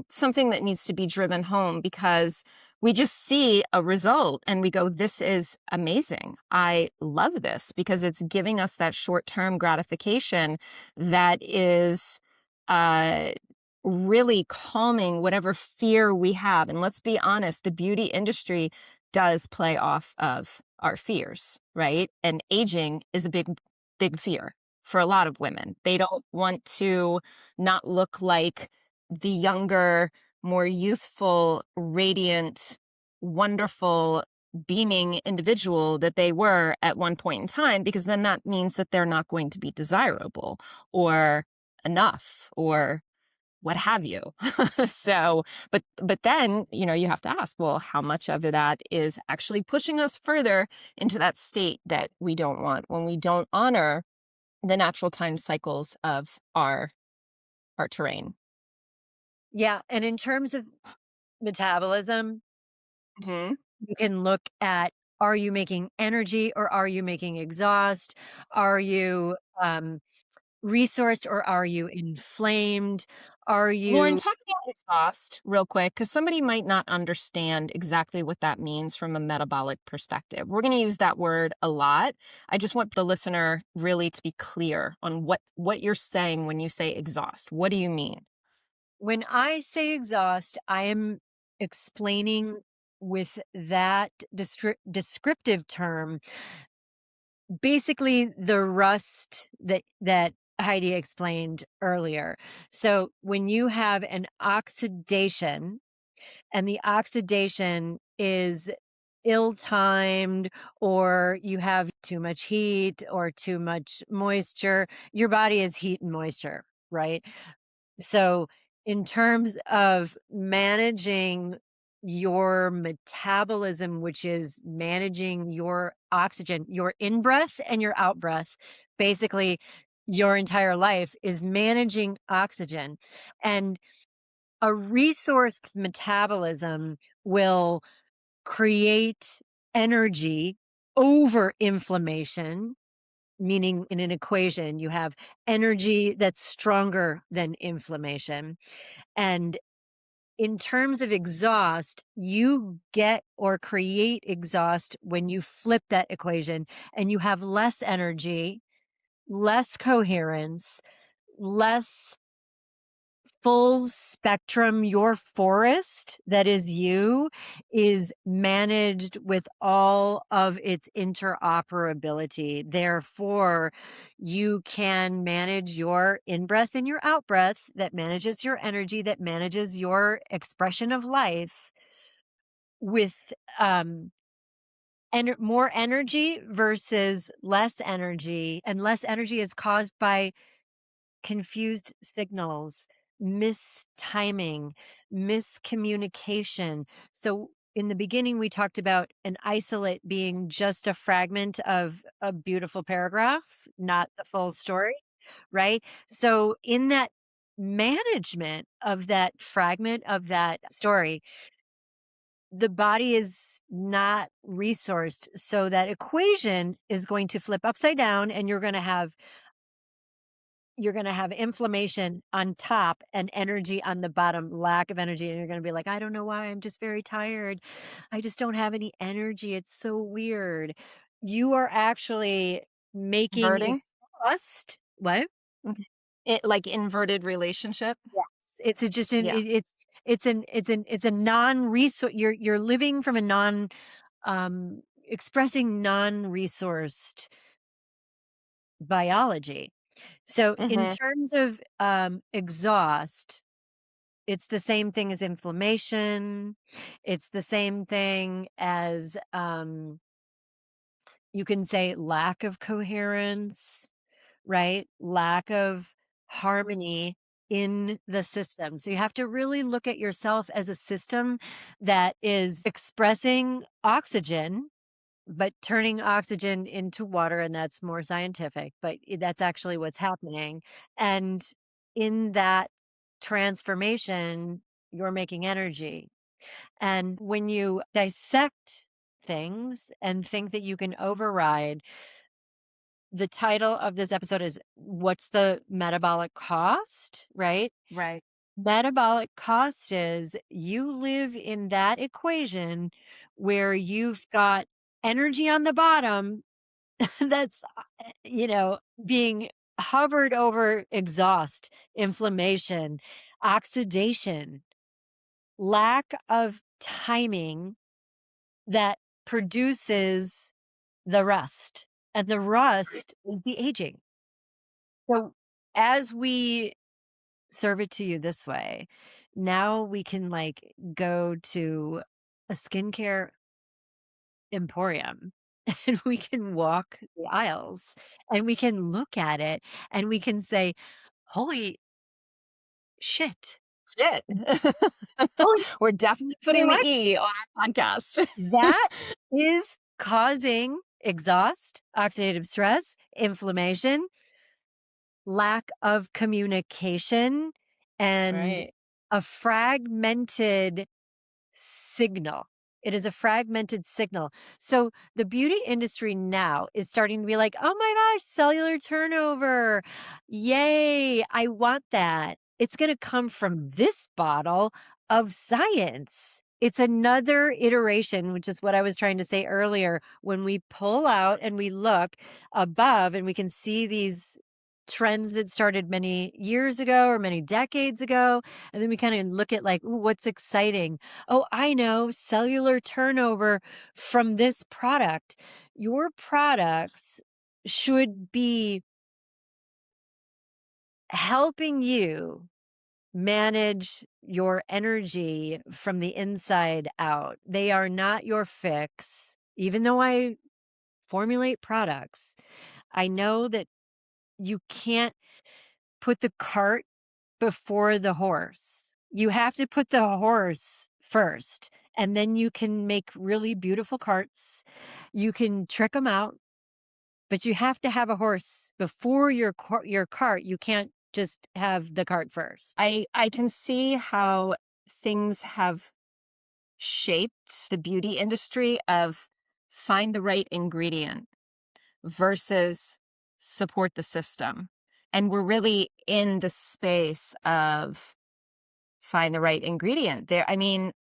something that needs to be driven home because we just see a result and we go, "This is amazing. I love this," because it's giving us that short-term gratification that is, uh really calming whatever fear we have. And let's be honest, the beauty industry does play off of our fears, right? And aging is a big fear for a lot of women. They don't want to not look like the younger, more youthful, radiant, wonderful, beaming individual that they were at one point in time, because then that means that they're not going to be desirable or enough or what have you. So, but then, you have to ask, well, how much of that is actually pushing us further into that state that we don't want when we don't honor the natural time cycles of our terrain. Yeah, and in terms of metabolism, Mhm. you can look at, are you making energy or are you making exhaust? Are you, resourced or are you inflamed? Are Lauren, you talk about exhaust real quick, because somebody might not understand exactly what that means from a metabolic perspective. We're going to use that word a lot. I just want the listener really to be clear on what you're saying when you say exhaust. What do you mean? When I say exhaust, I am explaining with that descriptive term basically the rust that Heidi explained earlier. So when you have an oxidation and the oxidation is ill-timed or you have too much heat or too much moisture, your body is heat and moisture, right? So, in terms of managing your metabolism, which is managing your oxygen, your in breath and your out breath, basically, your entire life is managing oxygen. And a resourced metabolism will create energy over inflammation, meaning in an equation, you have energy that's stronger than inflammation. And in terms of exhaust, you get or create exhaust when you flip that equation and you have less energy, less coherence, less full spectrum. Your forest that is you is managed with all of its interoperability. Therefore, you can manage your in breath and your out breath that manages your energy, that manages your expression of life with more energy versus less energy. And less energy is caused by confused signals, mistiming, miscommunication. So, in the beginning, we talked about an isolate being just a fragment of a beautiful paragraph, not the full story, right? So, in that management of that fragment of that story, the body is not resourced. So, that equation is going to flip upside down, and you're gonna have inflammation on top and energy on the bottom, lack of energy, and you're gonna be like, "I don't know why, I'm just very tired. I just don't have any energy, it's so weird." You are actually making Inverting? exhaust. What? Okay. It like inverted relationship? Yes. It's just an Yeah. it's a non-resource. You're living from a expressing non-resourced biology. So in Hmm. terms of exhaust, it's the same thing as inflammation. It's the same thing as you can say lack of coherence, right? Lack of harmony in the system. So you have to really look at yourself as a system that is expressing oxygen, but turning oxygen into water. And that's more scientific, but that's actually what's happening. And in that transformation, you're making energy. And when you dissect things and think that you can override, the title of this episode is What's the Metabolic Cost? Right? Right. Metabolic cost is you live in that equation where you've got energy on the bottom that's, being hovered over exhaust, inflammation, oxidation, lack of timing that produces the rust. And the rust is the aging. So as we serve it to you this way, now we can like go to a skincare emporium and we can walk the aisles and we can look at it and we can say, holy shit. Shit. Holy, We're definitely you know putting the what? E on our podcast. That is causing exhaust, oxidative stress, inflammation, lack of communication, and Right. a fragmented signal. It is a fragmented signal. So the beauty industry now is starting to be like, oh my gosh, cellular turnover. Yay. I want that. It's going to come from this bottle of science. It's another iteration, which is what I was trying to say earlier. When we pull out and we look above and we can see these trends that started many years ago or many decades ago. And then we kind of look at like, ooh, what's exciting? Oh, I know, cellular turnover from this product. Your products should be helping you manage your energy from the inside out. They are not your fix. Even though I formulate products, I know that you can't put the cart before the horse. You have to put the horse first, and then you can make really beautiful carts. You can trick them out, but you have to have a horse before your cart. You can't just have the cart first. I can see how things have shaped the beauty industry of find the right ingredient versus support the system. And we're really in the space of find the right ingredient there. I mean,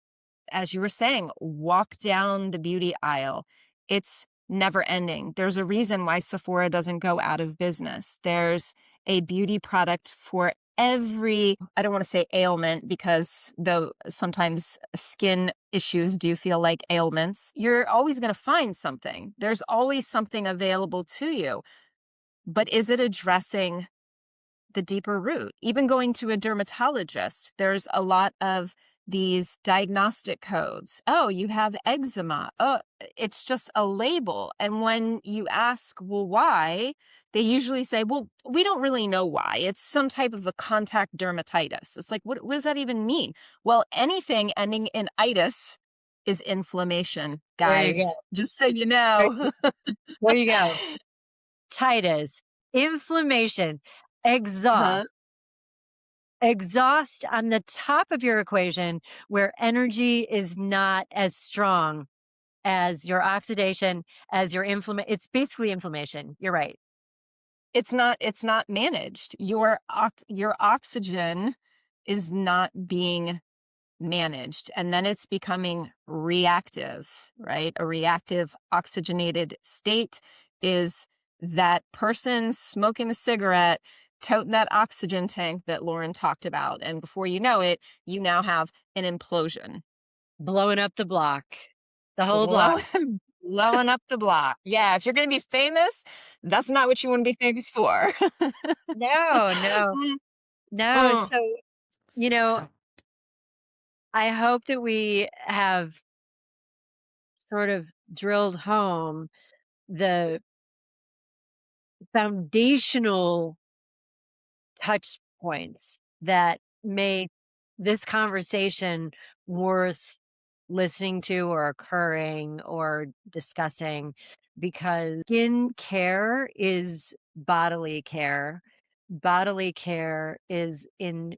as you were saying, walk down the beauty aisle. It's never ending. There's a reason why Sephora doesn't go out of business. There's a beauty product for every, I don't want to say ailment because though sometimes skin issues do feel like ailments, you're always going to find something. There's always something available to you. But is it addressing the deeper root? Even going to a dermatologist, there's a lot of these diagnostic codes. Oh, you have eczema. Oh, it's just a label. And when you ask, well, why? They usually say, well, we don't really know why. It's some type of a contact dermatitis. It's like, what does that even mean? Well, anything ending in itis is inflammation, There you guys, go. just so you There, know. there you go. Titus, inflammation, Huh? exhaust. Exhaust on the top of your equation where energy is not as strong as your oxidation, as your inflammation. It's basically inflammation. You're right. It's not managed. Your oxygen is not being managed, and then it's becoming reactive, right? A reactive oxygenated state is that person smoking the cigarette toting that oxygen tank that Lauren talked about. And before you know it, you now have an implosion. Blowing up the block, the whole block. Blowing, blowing up the block. Yeah, if you're going to be famous, that's not what you want to be famous for. No, no, Mm, no. mm. So, you know, I hope that we have sort of drilled home the foundational touch points that make this conversation worth listening to or occurring or discussing, because skin care is bodily care. Bodily care is in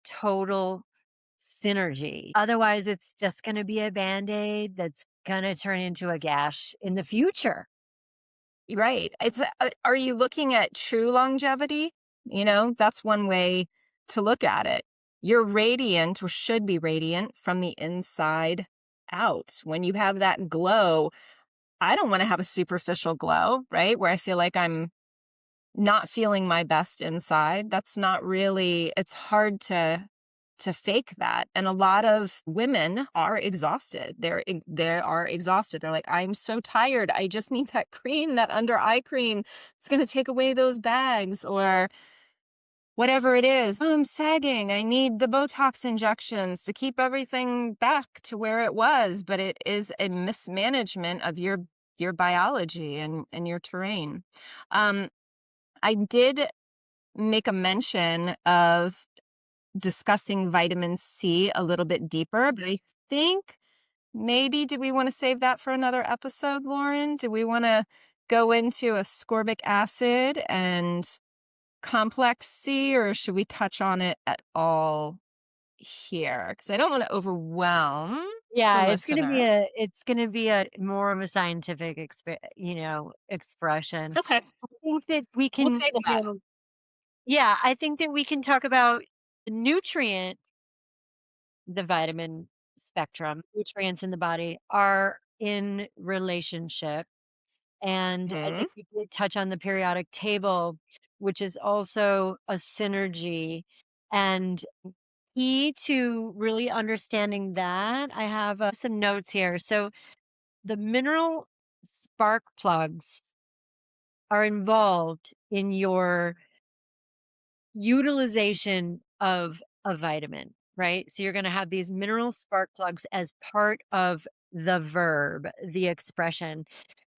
total synergy. Otherwise, it's just going to be a band aid that's going to turn into a gash in the future. Right. Are you looking at true longevity? That's one way to look at it. You're radiant or should be radiant from the inside out. When you have that glow, I don't want to have a superficial glow, right? Where I feel like I'm not feeling my best inside. That's not really, it's hard to fake that. And a lot of women are exhausted. They are exhausted. They're like, I'm so tired. I just need that cream, that under eye cream. It's going to take away those bags or whatever it is. Oh, I'm sagging. I need the Botox injections to keep everything back to where it was. But it is a mismanagement of your biology and your terrain. I did make a mention of discussing vitamin C a little bit deeper, but I think maybe do we want to save that for another episode, Lauren? Do we want to go into ascorbic acid and complex C, or should we touch on it at all here? Because I don't want to overwhelm the Yeah, listener. it's gonna be a more of a scientific expression. Okay, I think that we we'll can, table that. yeah, I think that we can talk about the nutrient, the vitamin spectrum, nutrients in the body are in relationship. And I Hmm. think we did touch on the periodic table, which is also a synergy. And key to really understanding that, I have some notes here. So the mineral spark plugs are involved in your utilization of a vitamin, right? So you're going to have these mineral spark plugs as part of the verb, the expression.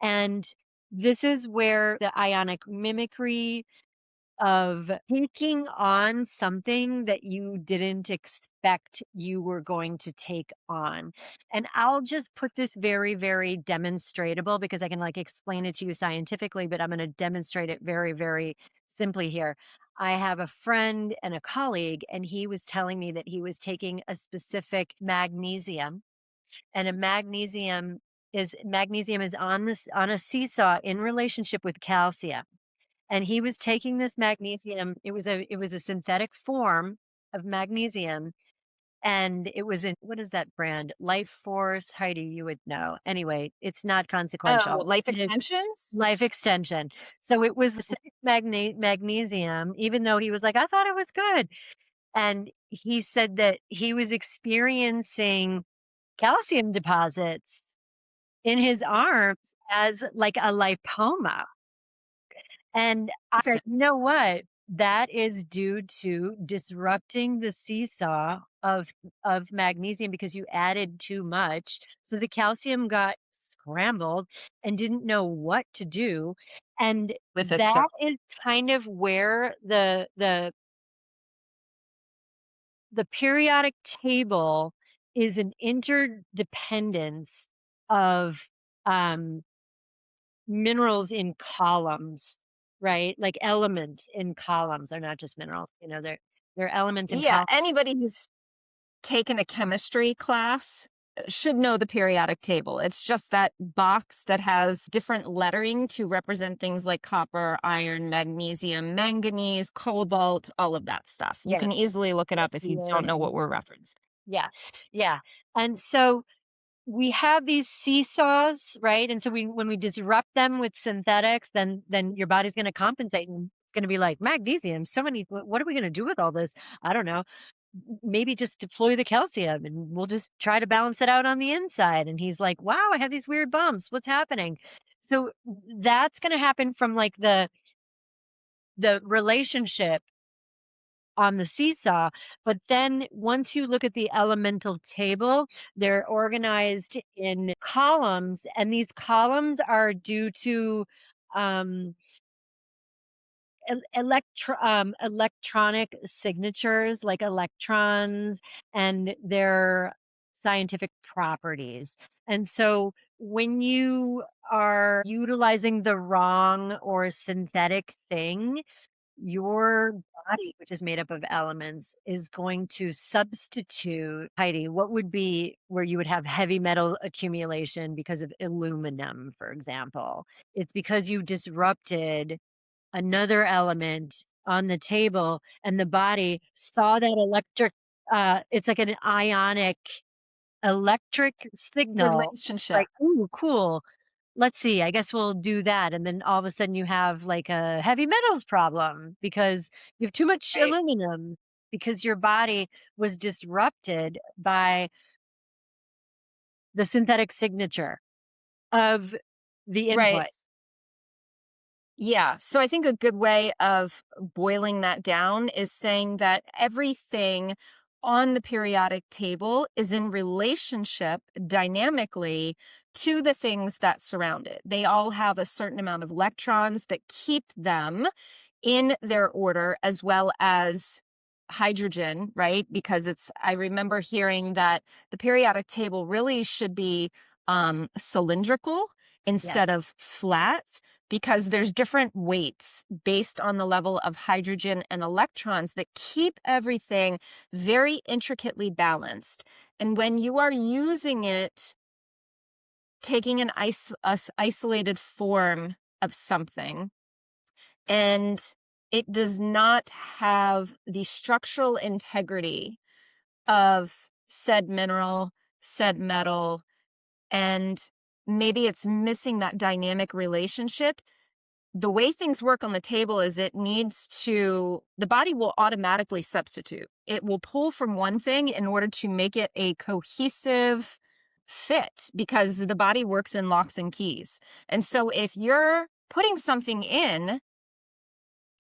And this is where the ionic mimicry of taking on something that you didn't expect you were going to take on. And I'll just put this very, very demonstratable because I can like explain it to you scientifically, but I'm going to demonstrate it very, very simply here. I have a friend and a colleague, and he was telling me that he was taking a specific magnesium, and a magnesium is on this on a seesaw in relationship with calcium, and he was taking this magnesium. It was a synthetic form of magnesium, and it was in, what is that brand? Life Force. Heidi, you would know. Anyway, it's not Oh, consequential. life It is extensions? Life Extension. So it was the same magnesium, even though he was like, I thought it was good. And he said that he was experiencing calcium deposits in his arms as like a lipoma. And I said, you know what? That is due to disrupting the seesaw of magnesium because you added too much. So the calcium got scrambled and didn't know what to do. And With itself. that is kind of where the periodic table is an interdependence of um minerals in columns, right? Like elements in columns. They're not just minerals, they're elements in Yeah, columns. anybody who's taken a chemistry class should know the periodic table. It's just that box that has different lettering to represent things like copper, iron, magnesium, manganese, cobalt, all of that stuff. You Yeah. can easily look it up if you don't know what Lithium. we're referencing. Yeah. Yeah. And so we have these seesaws, right? And so when we disrupt them with synthetics, then your body's going to compensate. And going to be like, magnesium, so many, what are we going to do with all this? I don't know. Maybe just deploy the calcium and we'll just try to balance it out on the inside. And he's like, wow, I have these weird bumps. What's happening? So that's going to happen from like the relationship on the seesaw. But then once you look at the elemental table, they're organized in columns, and these columns are due to um, electronic signatures like electrons and their scientific properties. And so when you are utilizing the wrong or synthetic thing, your body, which is made up of elements, is going to substitute. Heidi, what would be where you would have heavy metal accumulation because of aluminum, for example? It's because you disrupted another element on the table and the body saw that electric, it's like an ionic electric signal, Relationship. like, "Ooh, cool. Let's see, I guess we'll do that," and then all of a sudden you have, like, a heavy metals problem because you have too much Right. aluminum because your body was disrupted by the synthetic signature of the Right. input. Yeah. So I think a good way of boiling that down is saying that everything on the periodic table is in relationship dynamically to the things that surround it. They all have a certain amount of electrons that keep them in their order, as well as hydrogen, right? Because I remember hearing that the periodic table really should be cylindrical Yes. instead of flat, because there's different weights based on the level of hydrogen and electrons that keep everything very intricately balanced. And when you are using it, taking an isolated form of something, and it does not have the structural integrity of said mineral, said metal, and maybe it's missing that dynamic relationship. The way things work on the table is the body will automatically substitute. It will pull from one thing in order to make it a cohesive fit, because the body works in locks and keys. And so if you're putting something in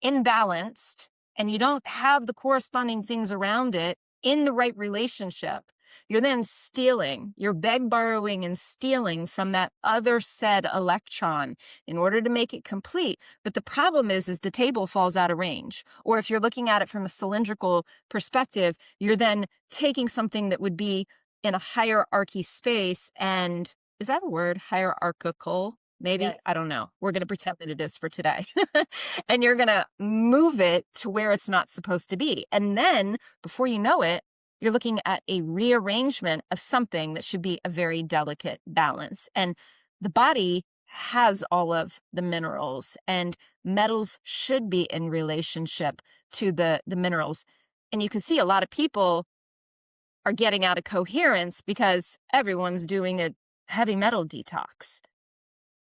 imbalanced and you don't have the corresponding things around it in the right relationship, you're then stealing, you're beg, borrowing, and stealing from that other said electron in order to make it complete. But the problem is the table falls out of range. Or if you're looking at it from a cylindrical perspective, you're then taking something that would be in a hierarchy space. And is that a word? Hierarchical? Maybe? Yes. I don't know. We're going to pretend that it is for today. And you're going to move it to where it's not supposed to be. And then before you know it, you're looking at a rearrangement of something that should be a very delicate balance. And the body has all of the minerals, and metals should be in relationship to the minerals. And you can see a lot of people are getting out of coherence because everyone's doing a heavy metal detox,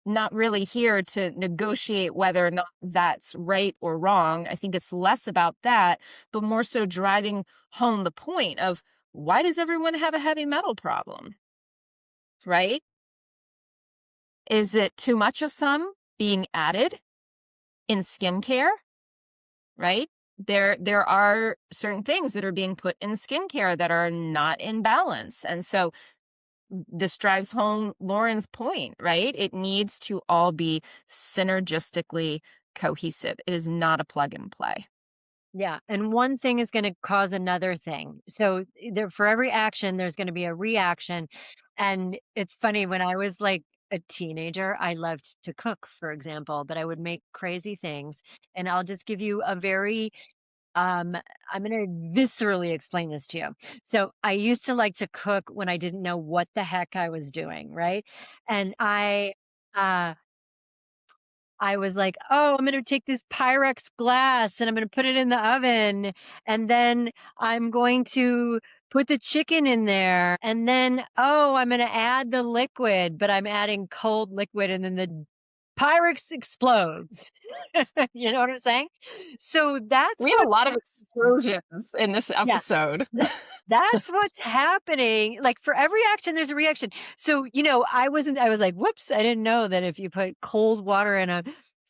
not really here to negotiate whether or not that's right or wrong. I think it's less about that, but more so driving home the point of, why does everyone have a heavy metal problem? Right? Is it too much of some being added in skincare? Right? There are certain things that are being put in skincare that are not in balance. And so this drives home Lauren's point, right? It needs to all be synergistically cohesive. It is not a plug and play. Yeah, and one thing is gonna cause another thing. So, there for every action, there's gonna be a reaction, and it's funny, when I was, like, a teenager, I loved to cook, for example, but I would make crazy things, and I'll just give you a very, um I'm gonna viscerally explain this to you. So, I used to like to cook when I didn't know what the heck I was doing, right? And uh I was like, "Oh, I'm gonna take this Pyrex glass and I'm gonna put it in the oven, and then I'm going to put the chicken in there, and then, oh, I'm gonna add the liquid, but I'm adding cold liquid, and then the Pyrex explodes. You know what I'm saying? So that's We had a what's lot of explosions in this yeah. episode. That's what's happening. Like for every action, there's a reaction. So, I was like, whoops, I didn't know that if you put cold water in a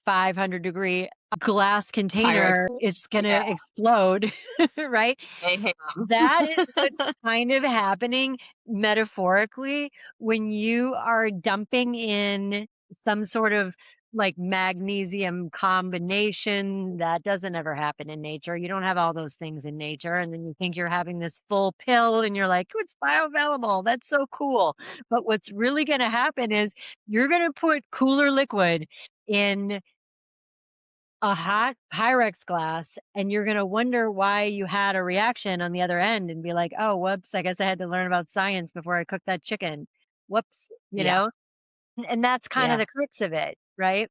500-degree glass Pyrex. container, it's going Yeah. to explode. Right. Mayhem. That is what's kind of happening metaphorically when you are dumping in some sort of like magnesium combination. That doesn't ever happen in nature. You don't have all those things in nature. And then you think you're having this full pill and you're like, "Oh, it's bioavailable. That's so cool." But what's really going to happen is you're going to put cooler liquid in a hot Pyrex glass, and you're gonna wonder why you had a reaction on the other end and be like, "Oh, whoops, I guess I had to learn about science before I cooked that chicken. Whoops," you Yeah. know? And that's kind of Yeah. the crux of it, right?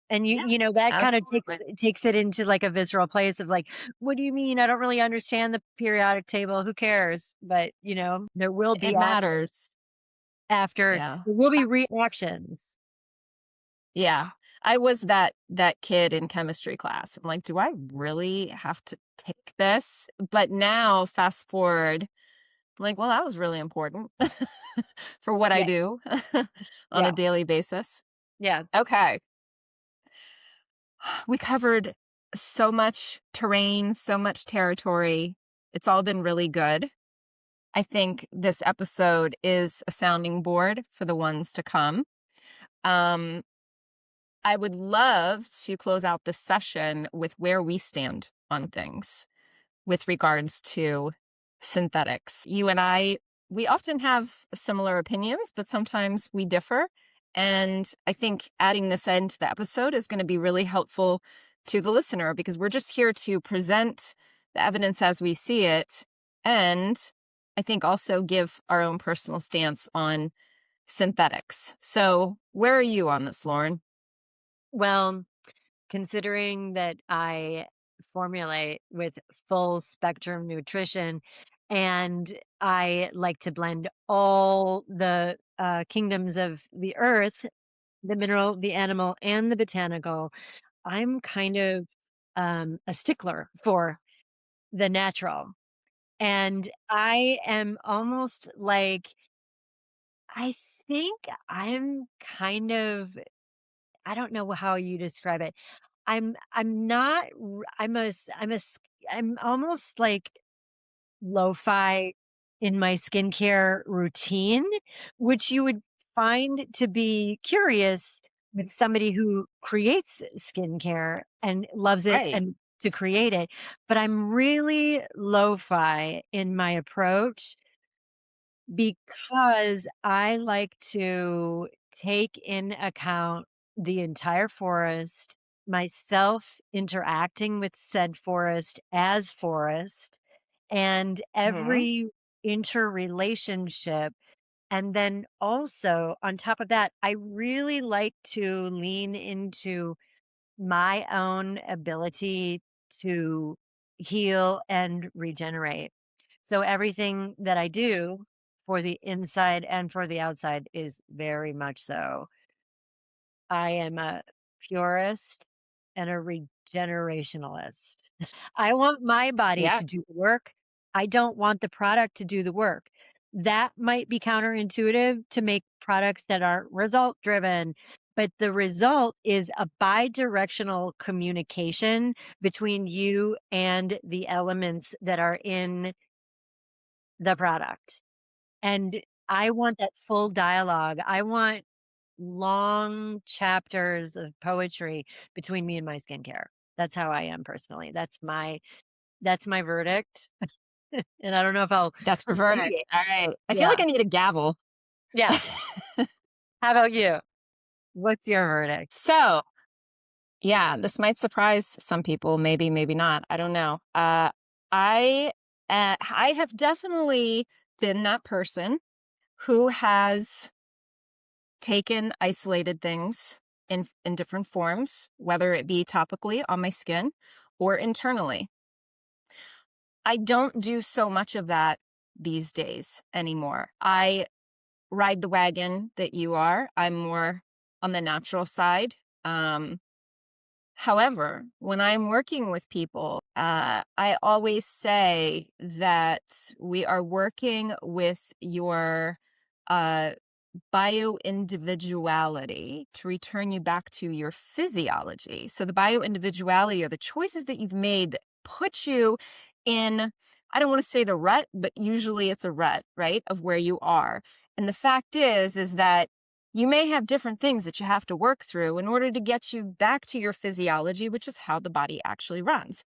And Yeah. that kind of Absolutely. takes it into like a visceral place of like, "What do you mean? I don't really understand the periodic table. Who cares?" But, there will be It action matters. after Yeah. there will be reactions. Yeah. I was that kid in chemistry class. I'm like, "Do I really have to take this?" But now fast forward, I'm like, "Well, that was really important for what I Yeah, do on a yeah, daily basis." yeah. Okay. We covered so much terrain, so much territory. It's all been really good. I think this episode is a sounding board for the ones to come. Um, I would love to close out this session with where we stand on things with regards to synthetics. You and I, we often have similar opinions, but sometimes we differ. And I think adding this into the episode is going to be really helpful to the listener because we're just here to present the evidence as we see it. And I think also give our own personal stance on synthetics. So, where are you on this, Lauren? Well, considering that I formulate with full spectrum nutrition and I like to blend all the kingdoms of the earth, the mineral, the animal, and the botanical, I'm kind of a stickler for the natural. And I am almost like, I think I'm kind of, I don't know how you describe it. I'm not r I'm a s I'm a s I'm almost like lo-fi in my skincare routine, which you would find to be curious with somebody who creates skincare and loves it Right. and to create it, but I'm really lo-fi in my approach because I like to take in account the entire forest, myself interacting with said forest as forest, and Mhm. every interrelationship. And then also, on top of that, I really like to lean into my own ability to heal and regenerate. So everything that I do for the inside and for the outside is very much so. I am a purist and a regenerationalist. I want my body Yeah. to do the work. I don't want the product to do the work. That might be counterintuitive to make products that are result driven, but the result is a bi-directional communication between you and the elements that are in the product. And I want that full dialogue. I want long chapters of poetry between me and my skincare. That's how I am personally. That's my verdict. And I don't know if I'll That's your verdict. deviate. All right. I feel like Yeah. I need a gavel. Yeah. How about you? What's your verdict? So, yeah, this might surprise some people, maybe, maybe not. I don't know. I I have definitely been that person who has taken isolated things in different forms, whether it be topically on my skin or internally. I don't do so much of that these days anymore. I ride the wagon that you are. I'm more on the natural side. However, when I'm working with people, I always say that we are working with your uh, bioindividuality to return you back to your physiology. So the bioindividuality are the choices that you've made that put you in, I don't want to say the rut, but usually it's a rut, right, of where you are. And the fact is that you may have different things that you have to work through in order to get you back to your physiology, which is how the body actually runs.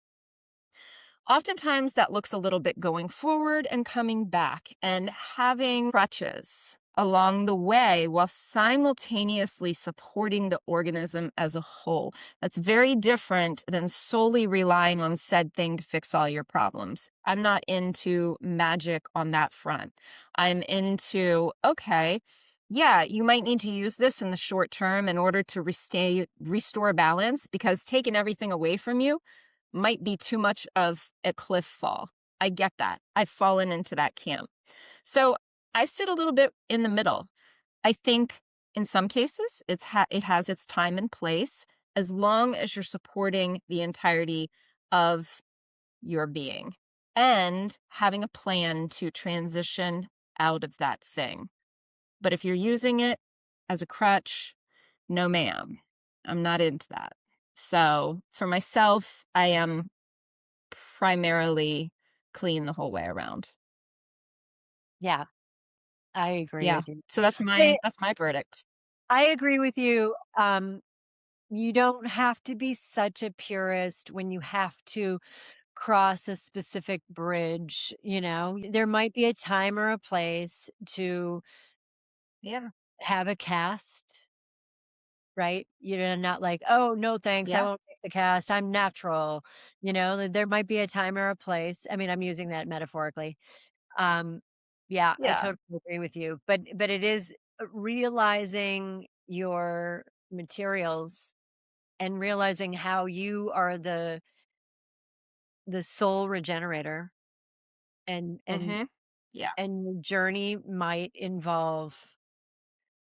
Oftentimes, that looks a little bit going forward and coming back and having crutches along the way while simultaneously supporting the organism as a whole. That's very different than solely relying on said thing to fix all your problems. I'm not into magic on that front. I'm into, okay, yeah, you might need to use this in the short term in order to restore balance, because taking everything away from you might be too much of a cliff fall. I get that. I've fallen into that camp. So I sit a little bit in the middle. I think in some cases it has its time and place, as long as you're supporting the entirety of your being and having a plan to transition out of that thing. But if you're using it as a crutch, no ma'am, I'm not into that. So for myself, I am primarily clean the whole way around. Yeah, I agree Yeah. with you. So I that's my verdict. I agree with you. You don't have to be such a purist when you have to cross a specific bridge, you know? There might be a time or a place to Yeah. have a cast, right? You're not like, "Oh, no, thanks. I Yeah. won't take the cast. I'm natural." You know, there might be a time or a place. I mean, I'm using that metaphorically. Um, yeah, I Yeah. totally agree with you. But it is realizing your materials and realizing how you are the sole regenerator, and Mhm. Yeah. your journey might involve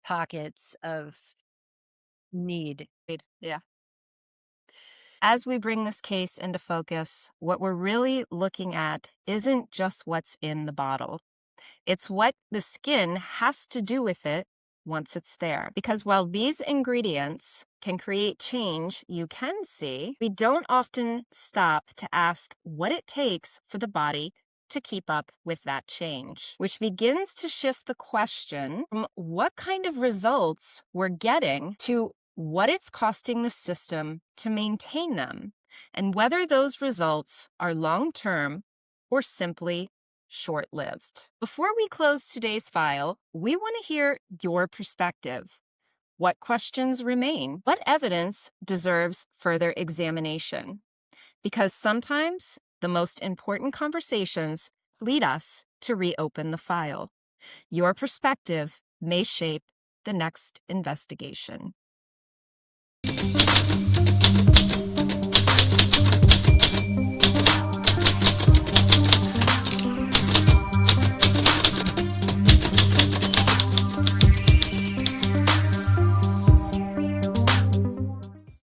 pockets of need. Yeah. As we bring this case into focus, what we're really looking at isn't just what's in the bottle. It's what the skin has to do with it once it's there. Because while these ingredients can create change you can see, we don't often stop to ask what it takes for the body to keep up with that change, which begins to shift the question from what kind of results we're getting to what it's costing the system to maintain them, and whether those results are long term or simply short lived. Before we close today's file, we want to hear your perspective. What questions remain? What evidence deserves further examination? Because sometimes the most important conversations lead us to reopen the file. Your perspective may shape the next investigation.